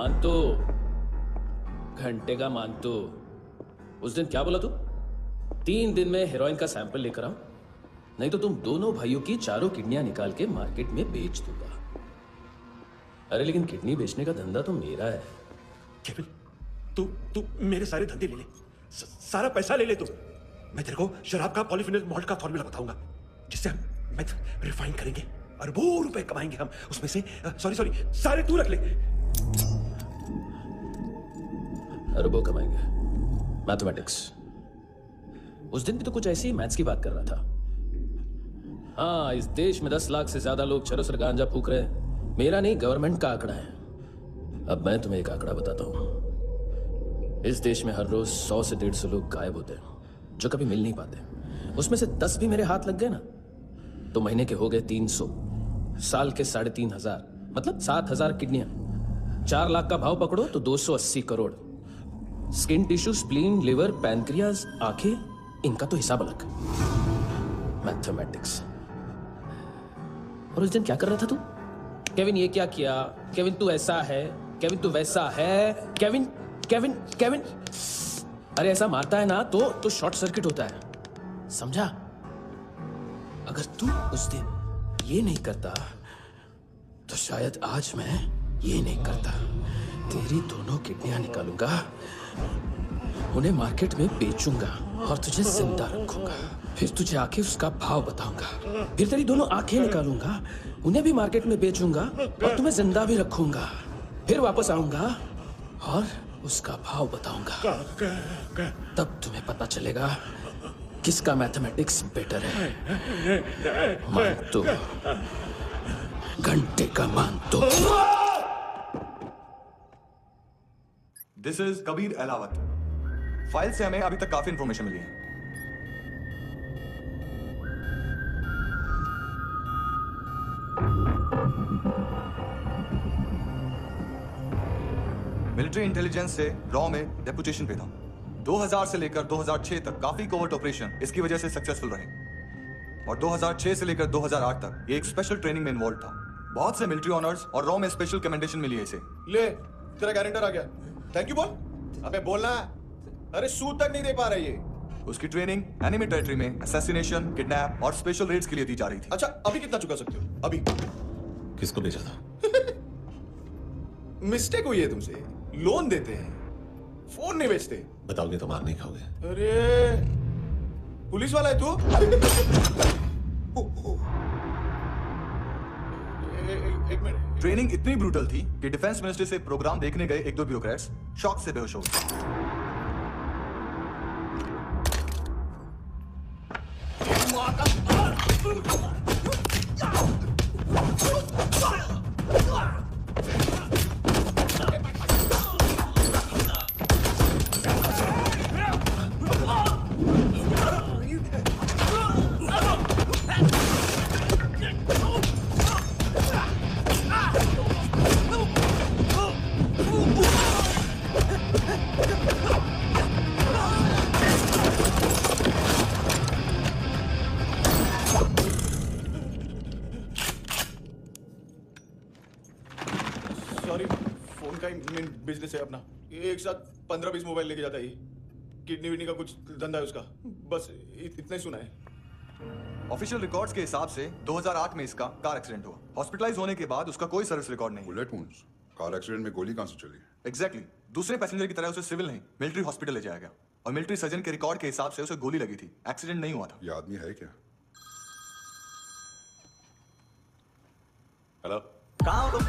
L: मानतो, घंटे का मानतो। उस दिन क्या बोला तू? 3 दिन में हेरोइन का सैंपल लेकर आओ, नहीं तो तुम दोनों भाइयों की चारों किडनियां निकाल के मार्केट में बेच दूंगा। अरे लेकिन किडनी बेचने का धंधा तो मेरा है।
M: केविन, तू मेरे सारे धंधे ले ले, सारा पैसा ले ले तू। मैं तेरे को शराब का पॉलीफिनल मॉल्ट का फॉर्मूला बताऊंगा, जिससे हम मेथ रिफाइन करेंगे, अरबों रुपए कमाएंगे हम उसमें से। सॉरी सारे तू रख ले।
L: अरबों कमाएंगे। मैथमेटिक्स। उस दिन भी तो कुछ ऐसी ही मैथ्स की बात कर रहा था। हाँ, इस देश में 10 लाख से ज्यादा लोग चरस और गांजा फूक रहे हैं। मेरा नहीं, गवर्नमेंट का आंकड़ा है। अब मैं तुम्हें एक आंकड़ा बताता हूं। इस देश में हर रोज 100 से 150 लोग गायब होते हैं, जो कभी मिल नहीं पाते। उसमें से 10 भी मेरे हाथ लग गए ना, तो महीने के हो गए 300, साल के 3,500, मतलब 7,000 किडनियां। 4 लाख का भाव पकड़ो तो 280 crore. Skin tissue, spleen, liver, pancreas, आंखें, इनका तो हिसाब अलग। मैथमेटिक्स। और उस दिन क्या कर रहा था तू? केविन ये क्या किया, केविन तू ऐसा है, केविन तू वैसा है, केविन केविन केविन। अरे ऐसा मारता है ना तो शॉर्ट सर्किट होता है, समझा? अगर तू उस दिन ये नहीं करता तो शायद आज मैं ये नहीं करता। तेरी दोनों किडनियां निकालूंगा, उन्हें मार्केट में बेचूंगा और तुझे जिंदा रखूंगा। फिर तुझे आके उसका भाव बताऊंगा। फिर तेरी दोनों आंखें निकालूंगा, उन्हें भी मार्केट में बेचूंगा और तुम्हें जिंदा भी रखूंगा। फिर वापस आऊंगा और उसका भाव बताऊंगा। तब तुम्हें पता चलेगा किसका मैथमेटिक्स बेटर है। मानतो, घंटे का मानतो।
J: This is Kabir Ahlawat. File से हमें अभी तक काफी इंफॉर्मेशन मिली है। मिलिट्री इंटेलिजेंस से रॉ में डेपुटेशन पे था। 2000 से लेकर 2006 तक काफी कोवर्ट ऑपरेशन इसकी वजह से सक्सेसफुल रहे और 2006 से लेकर 2008 तक ये एक स्पेशल ट्रेनिंग में इन्वॉल्व था। बहुत से मिलिट्री ऑनर्स और रॉ में स्पेशल कमेंडेशन मिली है इसे।
O: ले, तेरा गारंटर आ गया। थैंक यू बोल। अबे बोलना है। अरे सूद तक नहीं दे पा रही है।
J: उसकी ट्रेनिंग एनिमी टेरिटरी में असैसिनेशन, किडनैप और स्पेशल रेड्स के लिए दी जा रही थी।
O: अच्छा, अभी कितना चुका सकते हो? अभी
A: किसको भेजा था?
O: मिस्टेक हुई है तुमसे। लोन देते हैं, फोन नहीं बेचते।
A: बताओगे तो मार नहीं खाओगे।
O: अरे पुलिस वाला है तू? एक मिनट।
J: ट्रेनिंग इतनी ब्रूटल थी कि डिफेंस मिनिस्ट्री से प्रोग्राम देखने गए 1-2 ब्यूरोक्रेट्स शॉक से बेहोश हो गए।
O: बिजनेस है अपना, एक साथ 15-20 मोबाइल लेके जाता है। किडनी विडनी का कुछ धंधा है उसका, बस इतना ही सुना है।
J: ऑफिशियल रिकॉर्ड्स के हिसाब से 2008 में इसका कार एक्सीडेंट हुआ। हॉस्पिटलाइज होने के बाद उसका कोई सर्विस रिकॉर्ड नहीं।
I: Bullet wounds? कार एक्सीडेंट में गोली कहां से चली?
J: एग्जैक्टली। दूसरे पैसेंजर की तरह उसे सिविल नहीं, मिलिट्री हॉस्पिटल ले जाया गया और मिलिट्री सर्जन के रिकॉर्ड के हिसाब से उसे गोली लगी थी। एक्सीडेंट नहीं हुआ था।
I: ये आदमी है क्या?
A: हेलो,
G: कहाँ हो तुम?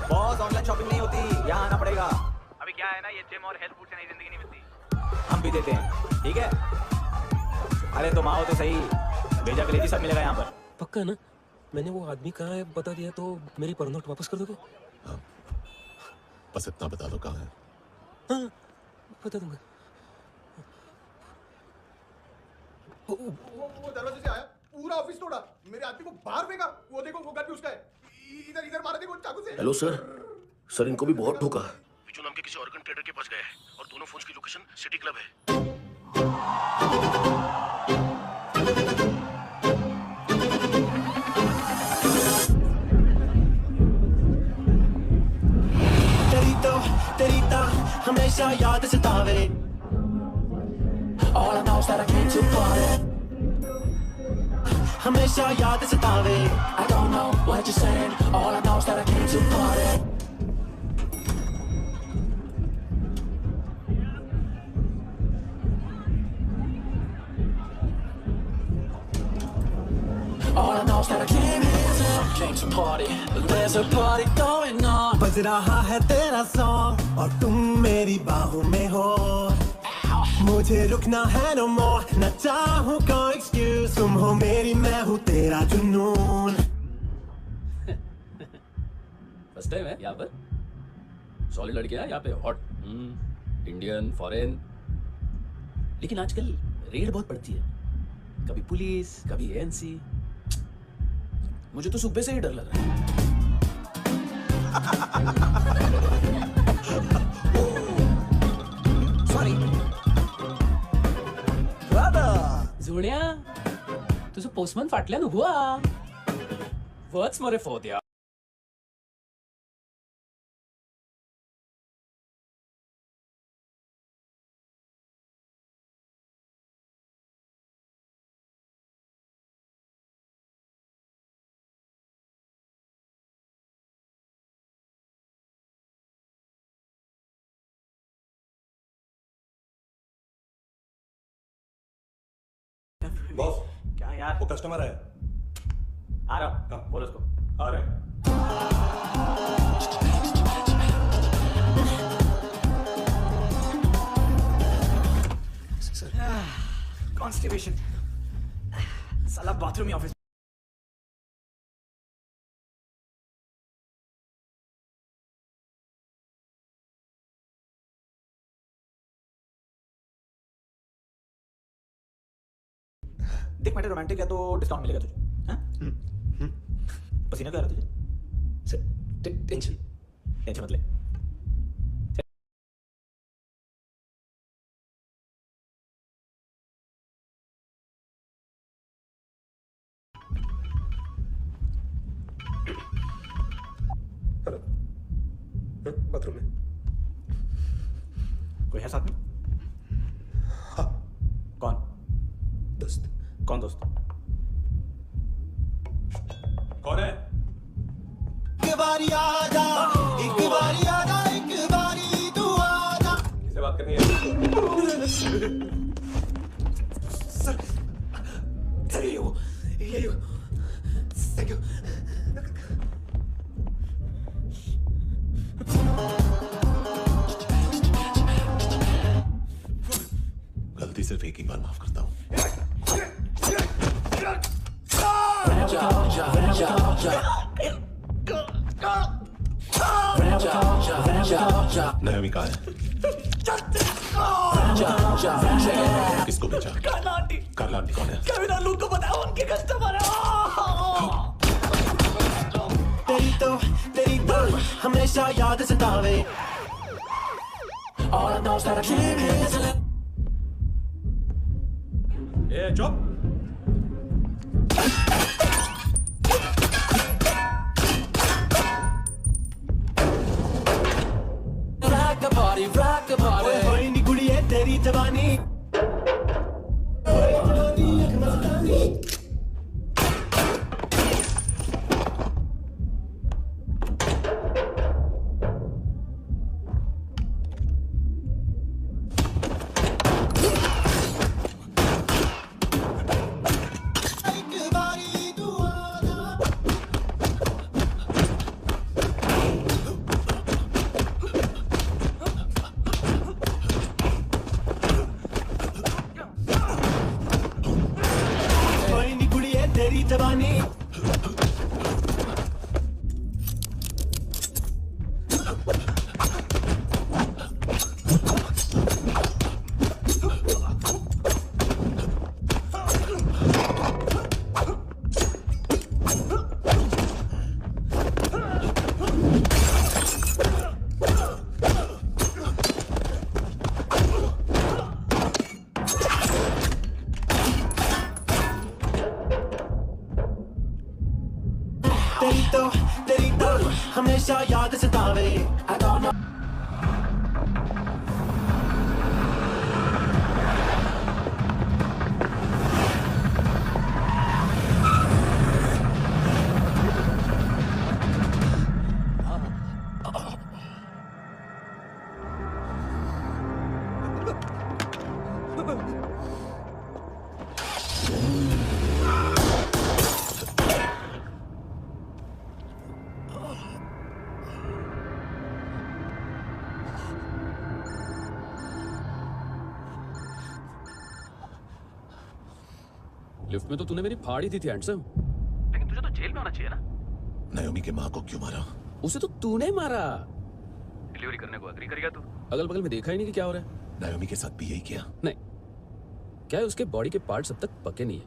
G: बॉस, ऑनलाइन शॉपिंग नहीं होती, यहाँ आना पड़ेगा।
Q: अभी क्या है ना, ये जिम और हेल्थ फूड से नई जिंदगी नहीं मिलती।
G: हम भी देते हैं, ठीक है? अरे तुम आओ तो सही, भेजा कलेजी सब मिलेगा यहाँ पर।
R: पक्का ना? मैंने वो आदमी कहाँ है बता दिया तो मेरी पर नोट वापस कर दोगे?
A: हाँ, बस इतना बता दो कहाँ है।
R: हाँ, बता दूंगा।
O: वो दरवाजे से आया, पूरा ऑफिस तोड़ा, मेरे आदमी को बाहर फेंका। वो देखो, वो गन भी उसका है। इधर मारा देखो चाकू से।
L: हेलो सर, इनको भी बहुत ठोका। विजू नाम के किसी ऑर्गन ट्रेडर के पास गए हैं और दोनों फोन्स की लोकेशन सिटी क्लब है।
S: हमेशा याद सतावे All I know is that I came to party हमेशा याद सतावे I don't know what you're saying All I know is that I came to party All I know is that I came to party But there's a party going on बज रहा है तेरा song और तुम मेरी बाहों में हो मुझे रुकना है no more न चाहूँ कोई excuse तुम हो मेरी मैं हूँ तेरा जुनून
L: फर्स्ट टाइम है यहाँ पर सॉलिड लड़कियाँ यहाँ पे हॉट इंडियन फॉरेन लेकिन आजकल रेड बहुत पड़ती है कभी पुलिस कभी एएनसी मुझे तो सुबह से ही डर लग रहा है
S: Sorry
L: जोड्या तुझं पोस्टमन फाटल्यान हुआ वच मरे फोत या
G: बॉस क्या यार वो कस्टमर है आ रहा बोलो उसको आ रहे
N: कॉन्स्टिपेशन साला बाथरूम ही ऑफिस देख मैटर रोमांटिक है तो डिस्काउंट मिलेगा तुझे हाँ? पसीना क्यों आ रहा तुझे टेंशन टेंशन मत ले
O: बाथरूम में
N: कोई है साथ में
O: हाँ
N: कौन
O: दोस्त
N: कौन दोस्त
G: कौन है
S: एक बारी आजा एक बारी आजा एक बारी तू आजा
G: किससे बात करनी है
S: सर सर ये थैंक यू
A: गलती सिर्फ एक ही बार माफ करता हूँ नायोमी कहाँ है किसको बेचा कार्ला आंटी कौन है
S: कविता लूट को बताओ उनके कस्टमर है तेरी तो हमेशा याद सतावे All I know is that I came here to live
G: ए चुप
S: rock the party होई नी गुड़िये तेरी जवानी जवानी तेरी तो हमेशा याद सतावे I don't know
L: लिफ्ट में तो तूने मेरी फाड़ ही दी थी हैंडसम।
Q: लेकिन तुझे तो जेल में होना चाहिए ना।
A: नायोमी के माँ को क्यों मारा?
L: उसे तो तूने मारा।
Q: डिलीवरी करने को एग्री करेगा तू?
L: अगल बगल में देखा ही नहीं कि क्या हो रहा है।
A: नायोमी के साथ भी यही किया?
L: नहीं, क्या है उसके बॉडी के पार्ट्स अब तक पके नहीं है,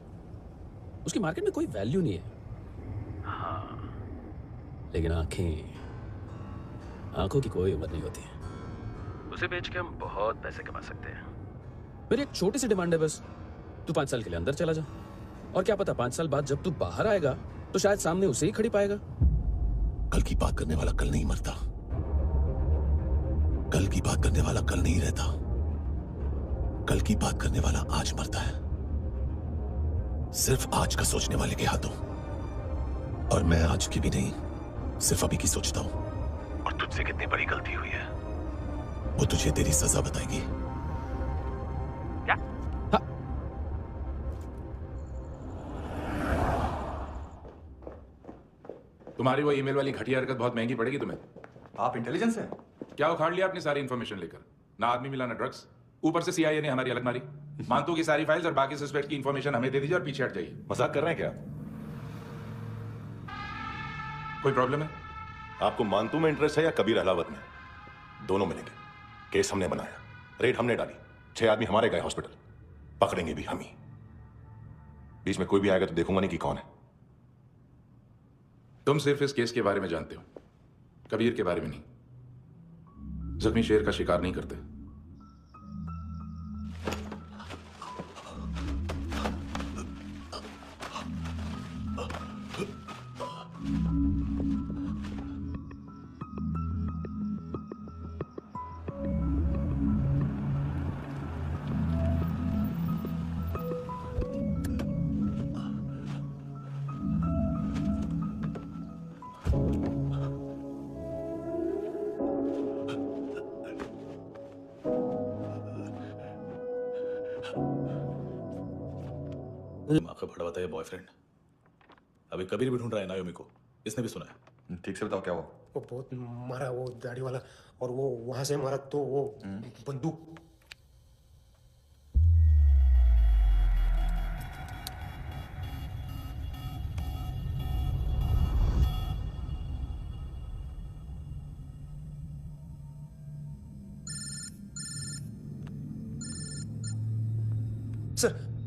L: उसकी मार्केट में कोई वैल्यू नहीं है।
Q: हाँ,
L: लेकिन आंखों की कोई उम्र नहीं होती है।
Q: उसे बेच के हम बहुत पैसे कमा सकते हैं।
L: मेरी एक छोटी सी डिमांड है बस, तू 5 साल के लिए अंदर चला जा, और क्या पता 5 साल बाद जब तू बाहर आएगा तो शायद सामने उसे ही खड़ी पाएगा।
A: कल की बात करने वाला कल नहीं मरता, कल की बात करने वाला कल नहीं रहता, कल की बात करने वाला आज मरता है। सिर्फ आज का सोचने वाले के हाथों। और मैं आज की भी नहीं, सिर्फ अभी की सोचता हूं। और तुझसे कितनी बड़ी गलती हुई है वो तुझे तेरी सजा बताएगी।
Q: क्या?
L: हाँ।
H: तुम्हारी वो ईमेल वाली घटिया हरकत बहुत महंगी पड़ेगी तुम्हें।
J: आप इंटेलिजेंस हैं?
H: क्या उखाड़ लिया अपनी सारी इन्फॉर्मेशन लेकर? ना आदमी मिला ना ड्रग्स, ऊपर से CIA ने हमारी अलग मारी। मानतू की सारी फाइल्स और बाकी सस्पेक्ट की इन्फॉर्मेशन हमें दे दीजिए और पीछे हट जाइए।
A: मजाक कर रहे हैं क्या?
H: कोई प्रॉब्लम है?
A: आपको मानतू में इंटरेस्ट है या कबीर अहलावत में? दोनों मिलेंगे। केस हमने बनाया, रेड हमने डाली, 6 आदमी हमारे गए हॉस्पिटल, पकड़ेंगे भी हम ही। बीच में कोई भी आएगा तो देखूंगा नहीं कि कौन है।
H: तुम सिर्फ इस केस के बारे में जानते हो, कबीर के बारे में नहीं। जख्मी शेर का शिकार नहीं करते।
K: माँ का बड़ा बताया बॉयफ्रेंड अभी कबीर भी ढूंढ रहा है नायोमी को, इसने भी सुना है।
J: ठीक से बताओ क्या हुआ?
R: वो बहुत मारा वो दाढ़ी वाला, और वो वहां से मारा तो वो बंदूक।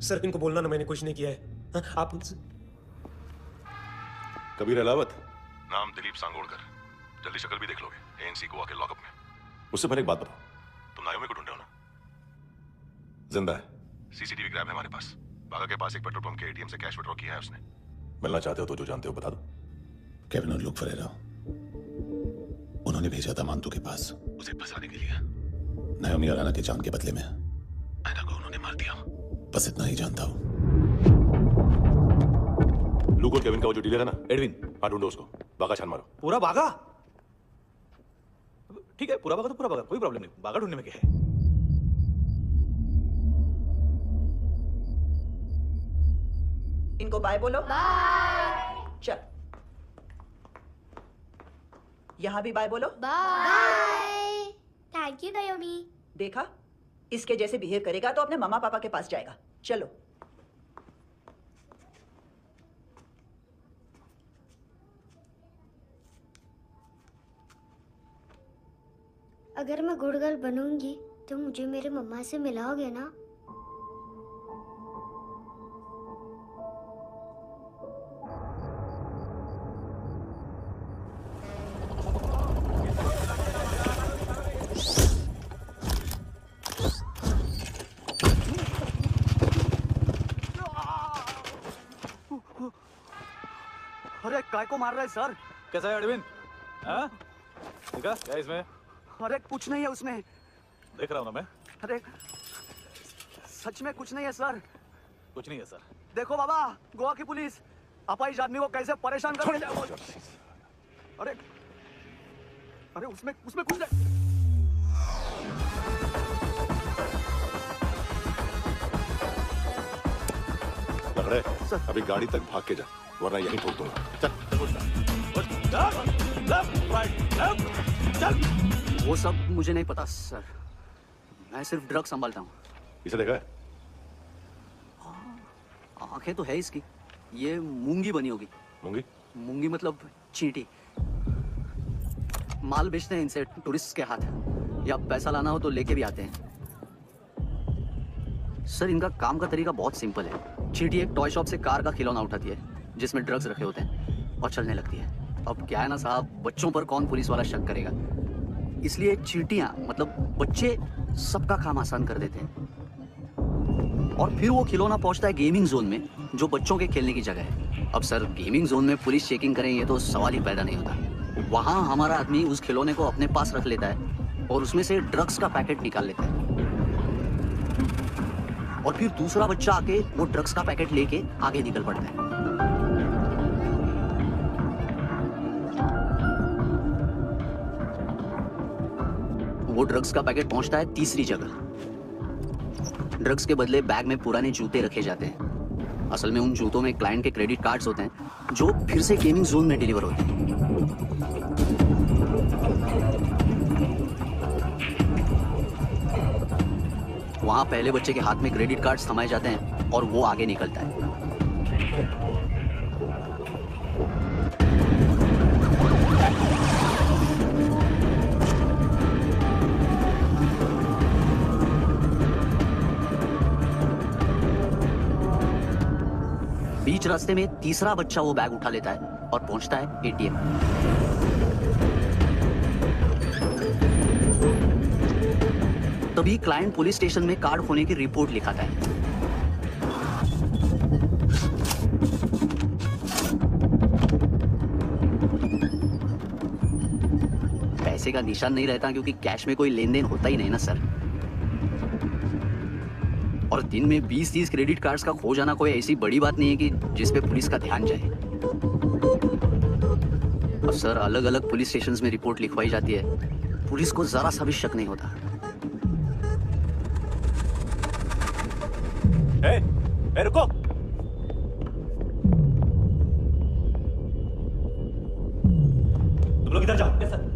R: सर इनको बोलना ना मैंने कुछ नहीं किया है। हाँ, आप उनसे।
A: कबीर अहलावत, नाम दिलीप सांगोड़कर, जल्दी शक्ल भी देख लोगे ANC गोवा के लॉकअप में। उससे पहले एक बात बताओ, तुम नायोमी को ढूंढ रहे हो ना? जिंदा है, CCTV ग्रैब है हमारे पास। बागा के पास एक पेट्रोल पंप के ATM से कैश विड्रॉ किया है उसने। मिलना चाहते हो तो जो जानते हो बता दो। केविन और लुक फरेरा, उन्होंने भेजा था मानतू के पास उसे फंसाने के लिए। नायोमी और आना के जान के बदले में आना को उन्होंने मार दिया। बस इतना ही जानता हूं। लुक और केविन का वो जो डीलर है ना, एडविन, हाँ ढूंढो उसको। बागा छान मारो।
K: पूरा बागा? ठीक है, पूरा बागा तो पूरा बागा, कोई प्रॉब्लम नहीं। बागा ढूंढने में क्या है?
E: इनको बाय बोलो। बाय। चल, यहां भी बाय बोलो।
B: बाय। Thank you नायोमी।
E: देखा, इसके जैसे बिहेव करेगा तो अपने मामा पापा के पास जाएगा। चलो।
B: अगर मैं गुड गर्ल बनूंगी तो मुझे मेरे मम्मा से मिलाओगे ना?
K: अरे काय को मार रहा है सर? कैसा है अरविंद? हाँ? देखा क्या है इसमें?
P: अरे कुछ नहीं है उसमें।
K: देख रहा हूँ ना मैं।
P: अरे सच में कुछ नहीं है सर।
K: कुछ नहीं है सर।
P: देखो बाबा, गोवा की पुलिस अपाहिज आदमी को कैसे परेशान कर रही है। अरे अरे उसमें कुछ नहीं।
A: अरे अभी गाड़ी तक भाग के जा, वरना यहीं ठोक दूंगा। चल
P: वो सब मुझे नहीं पता सर, मैं सिर्फ ड्रग संभालता हूँ।
A: इसे देखा है?
P: आंखें तो है इसकी, ये मूंगी बनी होगी।
A: मूंगी?
P: मूंगी मतलब चींटी। माल बेचते हैं इनसे टूरिस्ट के हाथ, या पैसा लाना हो तो लेके भी आते हैं। सर इनका काम का तरीका बहुत सिंपल है। चींटी एक टॉय शॉप से कार का खिलौना उठाती है जिसमें ड्रग्स रखे होते हैं और चलने लगती है। अब क्या है ना साहब, बच्चों पर कौन पुलिस वाला शक करेगा, इसलिए चींटियां मतलब बच्चे सबका काम आसान कर देते हैं। और फिर वो खिलौना पहुंचता है गेमिंग जोन में, जो बच्चों के खेलने की जगह है। अब सर गेमिंग जोन में पुलिस चेकिंग करें ये तो सवाल ही पैदा नहीं होता। वहां हमारा आदमी उस खिलौने को अपने पास रख लेता है और उसमें से ड्रग्स का पैकेट निकाल लेता है, और फिर दूसरा बच्चा आके वो ड्रग्स का पैकेट लेके आगे निकल पड़ता है। वो ड्रग्स का पैकेट पहुंचता है तीसरी जगह। ड्रग्स के बदले बैग में पुराने जूते रखे जाते हैं। असल में उन जूतों में क्लाइंट के क्रेडिट कार्ड्स होते हैं जो फिर से गेमिंग जोन में डिलीवर होते हैं। वहां पहले बच्चे के हाथ में क्रेडिट कार्ड्स थमाए जाते हैं और वो आगे निकलता है। बीच रास्ते में तीसरा बच्चा वो बैग उठा लेता है और पहुंचता है एटीएम। तभी क्लाइंट पुलिस स्टेशन में कार्ड खोने की रिपोर्ट लिखाता है। पैसे का निशान नहीं रहता क्योंकि कैश में कोई लेन देन होता ही नहीं ना सर। और दिन में 20-30 क्रेडिट कार्ड्स का खो जाना कोई ऐसी बड़ी बात नहीं है कि जिस पे पुलिस का ध्यान जाए। और सर अलग अलग पुलिस स्टेशंस में रिपोर्ट लिखवाई जाती है, पुलिस को जरा सा भी शक नहीं होता।
M: ए, रुको। तुम लोग इधर जाओ।
P: Yes sir.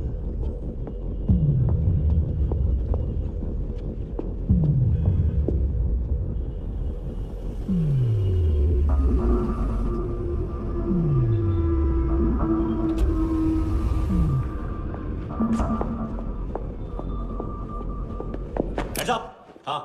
M: Heads up. हाँ।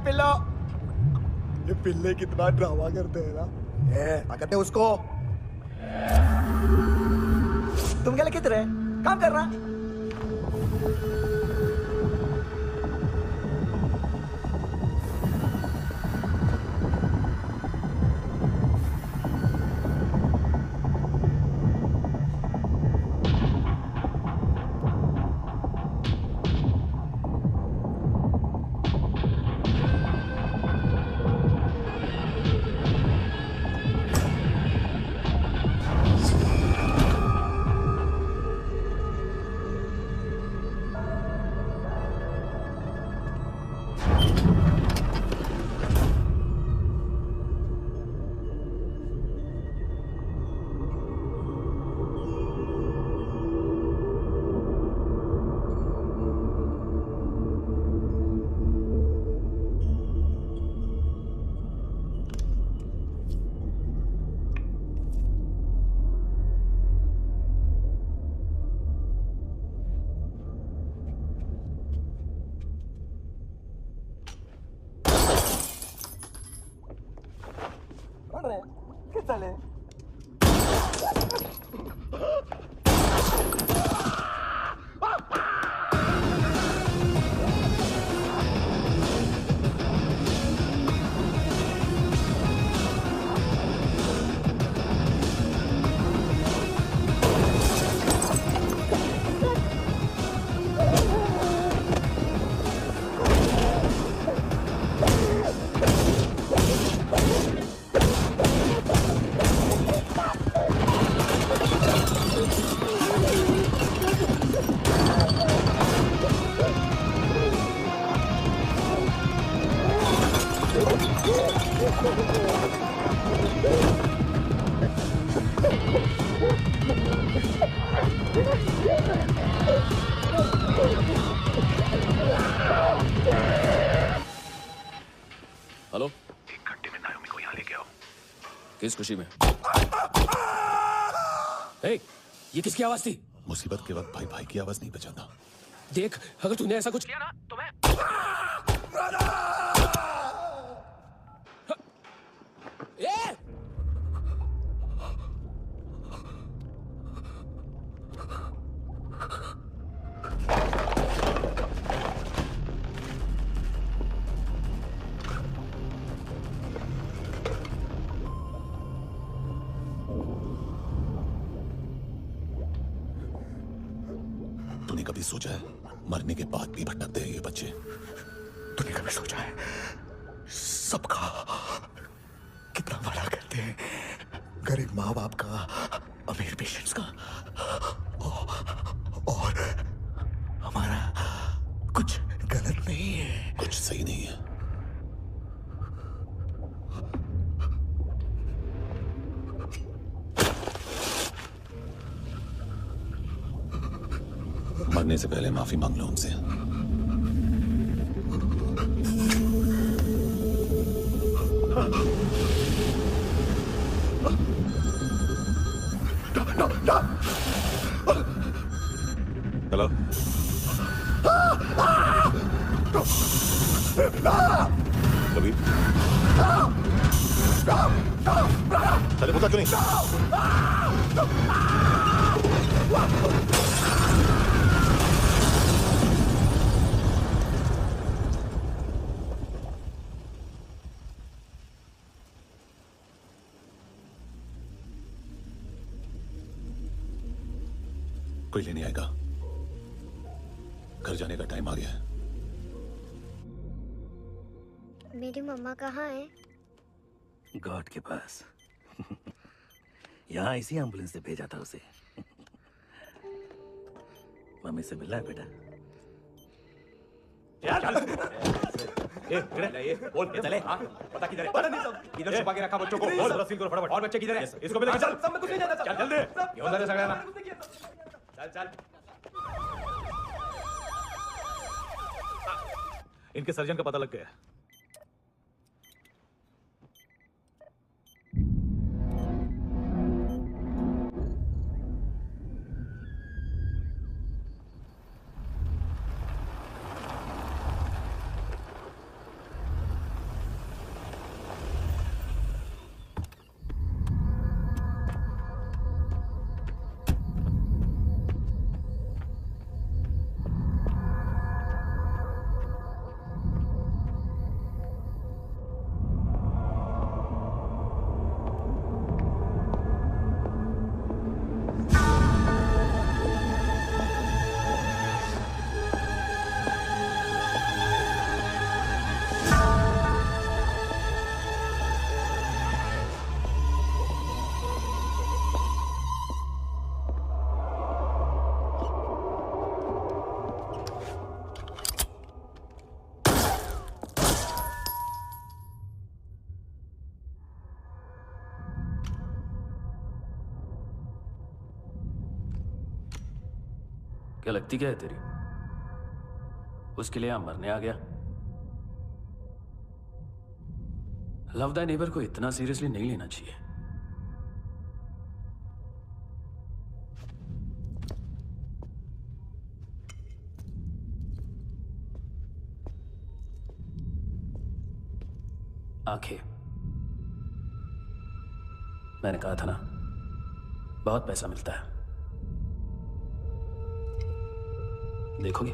N: पिल्लो, ये पिल्ले कितना ड्रामा करते हैं ना। क्या कहते हैं उसको? तुम क्या लिखते रहे? काम कर रहा।
L: किस खुशी में? ए, ये किसकी आवाज थी?
A: मुसीबत के वक्त भाई भाई की आवाज नहीं बचाता।
L: देख, अगर तूने ऐसा कुछ किया ना तो मैं ए!
A: तूने कभी सोचा है मरने के बाद भी भटकते हैं ये बच्चे?
N: तूने कभी सोचा है सबका कितना बड़ा करते हैं, गरीब माँ बाप का, अमीर पेशेंट्स का, और हमारा कुछ गलत नहीं है,
A: कुछ सही नहीं है। मरने से पहले माफी मांग लो उनसे। हेलो, कबीर, चले पूछा क्यों नहीं? कोई लेने आएगा? घर जाने का टाइम आ गया है।
B: मेरी मम्मा कहाँ है?
T: गॉड के पास। यहाँ इसी एम्बुलेंस से भेजा था उसे। मम्मी से मिला है बेटा?
G: बोल चले। पता किधर है? पता नहीं सब। इधर छुपा के रखा बच्चों को। बोल रसील करो फटाफट। और बच्चे किधर है? इसको भी लेकर चल। सब में कुछ नहीं जाता। चल जल्दी। क्यों अंदर सगड़ा ना? चल चल।
K: इनके सर्जन का पता लग गया।
L: क्या लगती क्या है तेरी? उसके लिए यहां मरने आ गया? लव द नेबर को इतना सीरियसली नहीं लेना चाहिए। आंखें, मैंने कहा था ना, बहुत पैसा मिलता है। देखोगे?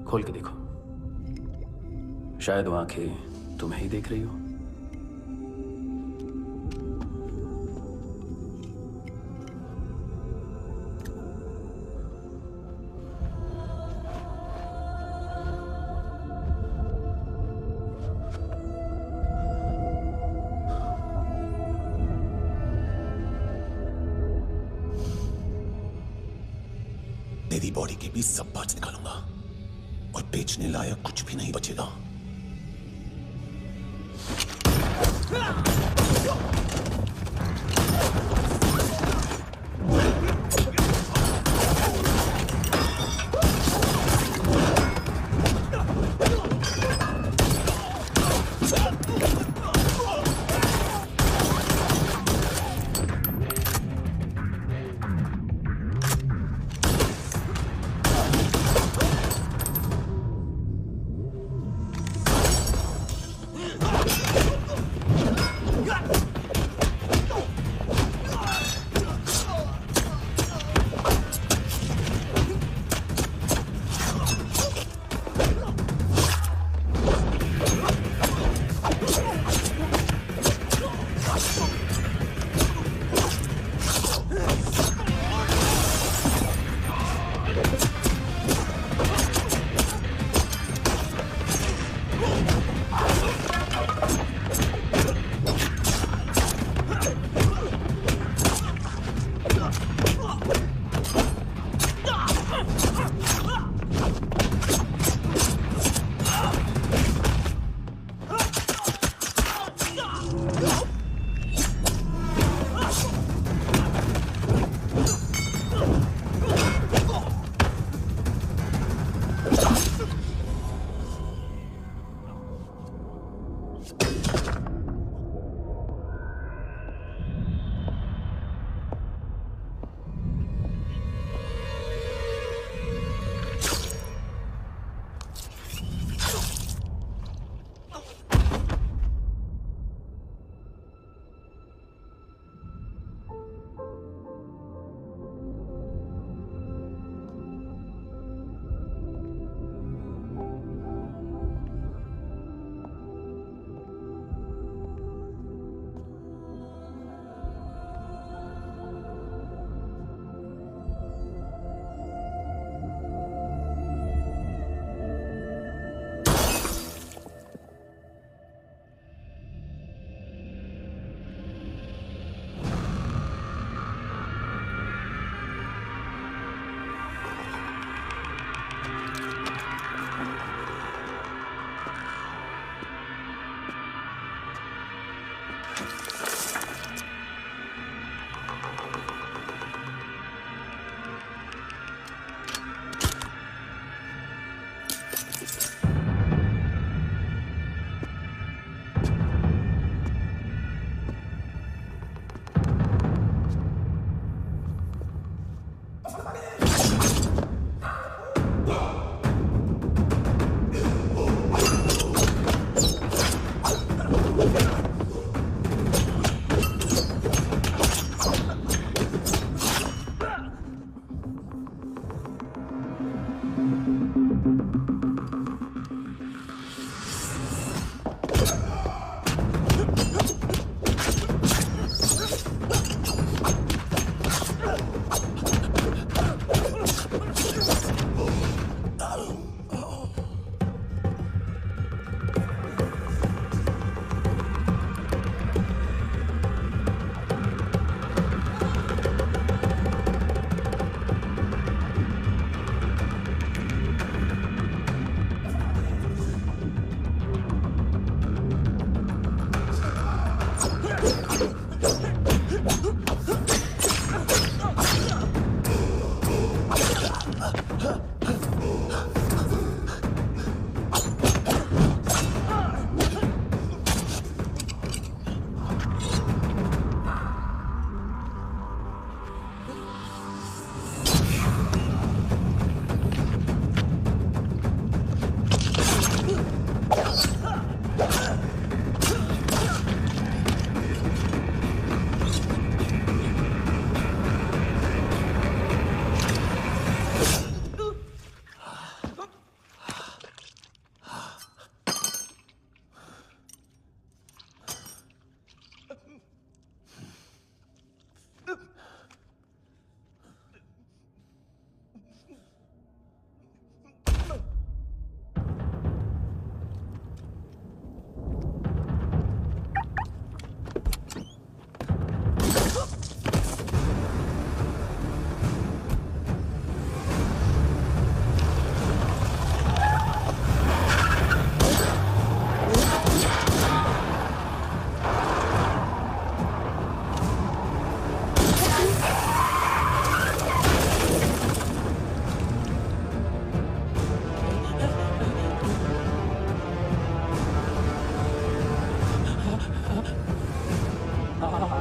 L: खोल के देखो, शायद वो आंखें तुम्हें ही देख रही हो।
N: तेरी बॉडी के भी सब पार्ट्स निकालूंगा और बेचने लायक कुछ भी नहीं बचेगा।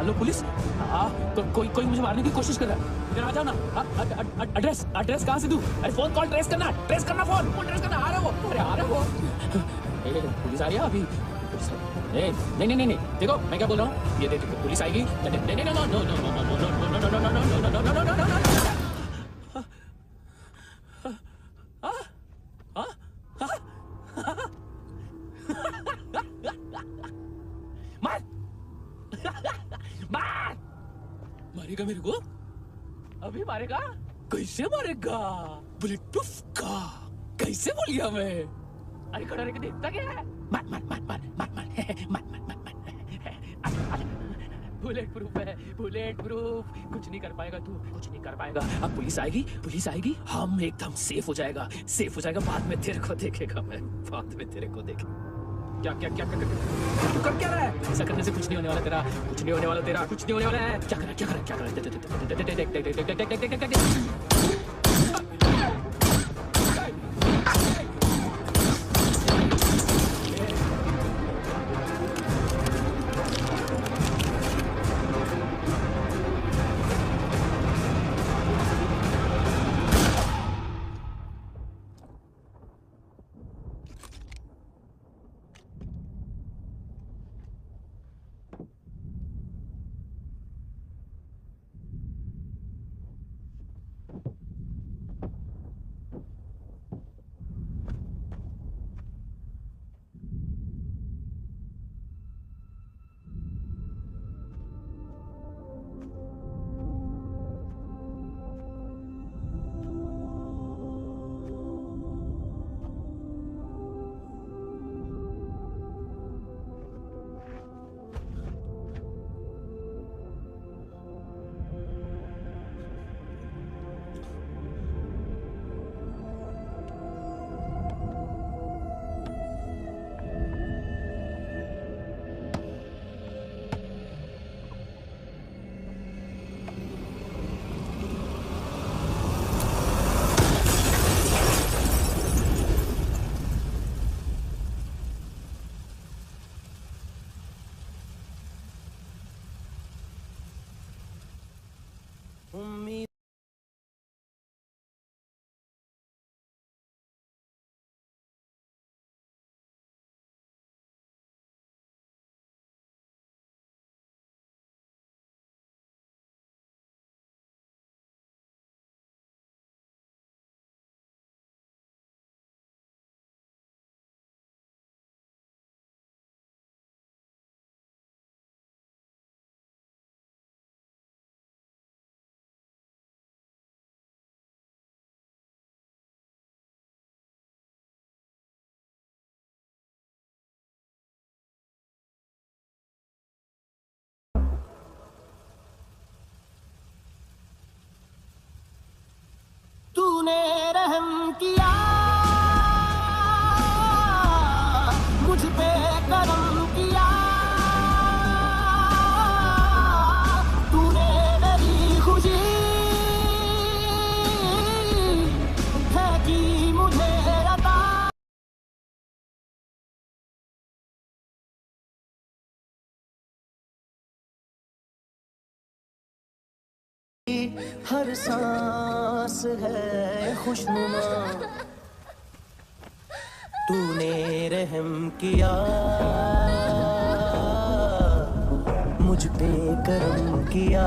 L: Hello police. कोई मुझे मारने की कोशिश कर रहा है। इधर आ जाओ ना। एड्रेस कहाँ से दूं? अरे फोन कॉल ट्रेस करना फोन ट्रेस करना। आ रहा है वो, अरे आ रहा है वो। पुलिस आ रही है अभी। नहीं देखो मैं क्या बोल रहा हूँ, ये देखो पुलिस आएगी। मारेगा मेरे को? अभी मारेगा? कैसे मारेगा? बुलेट प्रूफ का कैसे बोल गया मैं? अरे खड़ा रह के देखता क्या है? मार बुलेट प्रूफ है, बुलेट प्रूफ। कुछ नहीं कर पाएगा तू, कुछ नहीं कर पाएगा। अब पुलिस आएगी, हम एकदम सेफ हो जाएगा। बाद में तेरे को देखेगा मैं, बाद में तेरे को देखेगा। क्या तू कर क्या रहा है? ऐसा करने से कुछ नहीं होने वाला तेरा, कुछ नहीं होने वाला है। क्या कर रहा है?
S: तूने रहम किया मुझ पे, करम किया तूने, मेरी खुशी है कि मुझे अता। हर सांस है खुशनुमा, तूने रहम किया मुझ पे, करम किया।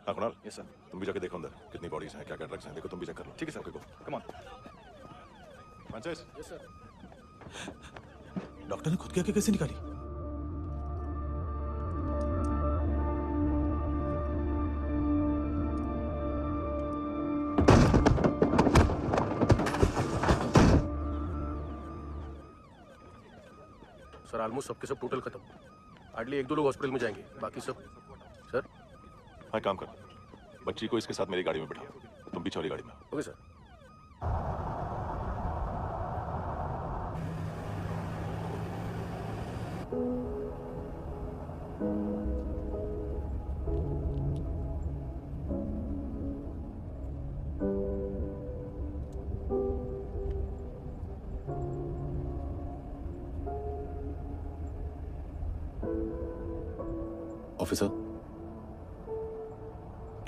A: हाँ कुणाल, यस सर। तुम भी जाके देखो अंदर कितनी बॉडीज हैं, क्या क्या ड्रग्स हैं। देखो तुम भी चेक कर लो। ठीक है sir. Come on Francis. Yes sir.
K: Doctor ने खुद की आंखें कैसे निकाली?
U: सर ऑलमोस्ट सबके सब टोटल खत्म। हार्डली 1-2 लोग हॉस्पिटल में जाएंगे, बाकी सब। सर
A: हाँ काम कर, बच्ची को इसके साथ मेरी गाड़ी में बिठा, तुम पीछे वाली गाड़ी में।
U: Okay sir.
A: ऑफिसर,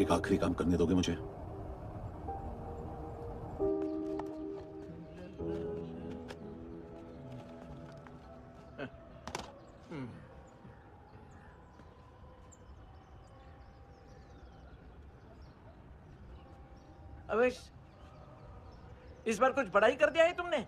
A: एक आखिरी काम करने दोगे मुझे?
F: अवेश, इस बार कुछ बड़ा ही कर दिया है तुमने।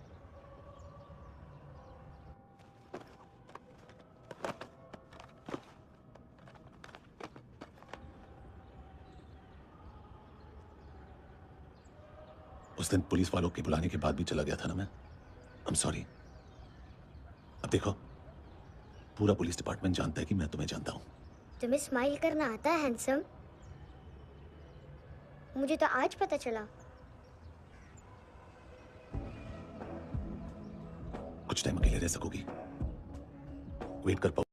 A: उस दिन पुलिस वालों के बुलाने के बाद भी चला गया था ना मैं। I'm sorry। अब देखो, पूरा पुलिस डिपार्टमेंट जानता है कि मैं तुम्हें जानता हूं।
B: तुम्हें स्माइल करना आता है हैंडसम? मुझे तो आज पता चला।
A: कुछ टाइम अकेले रह सकोगी? वेट कर पाओ?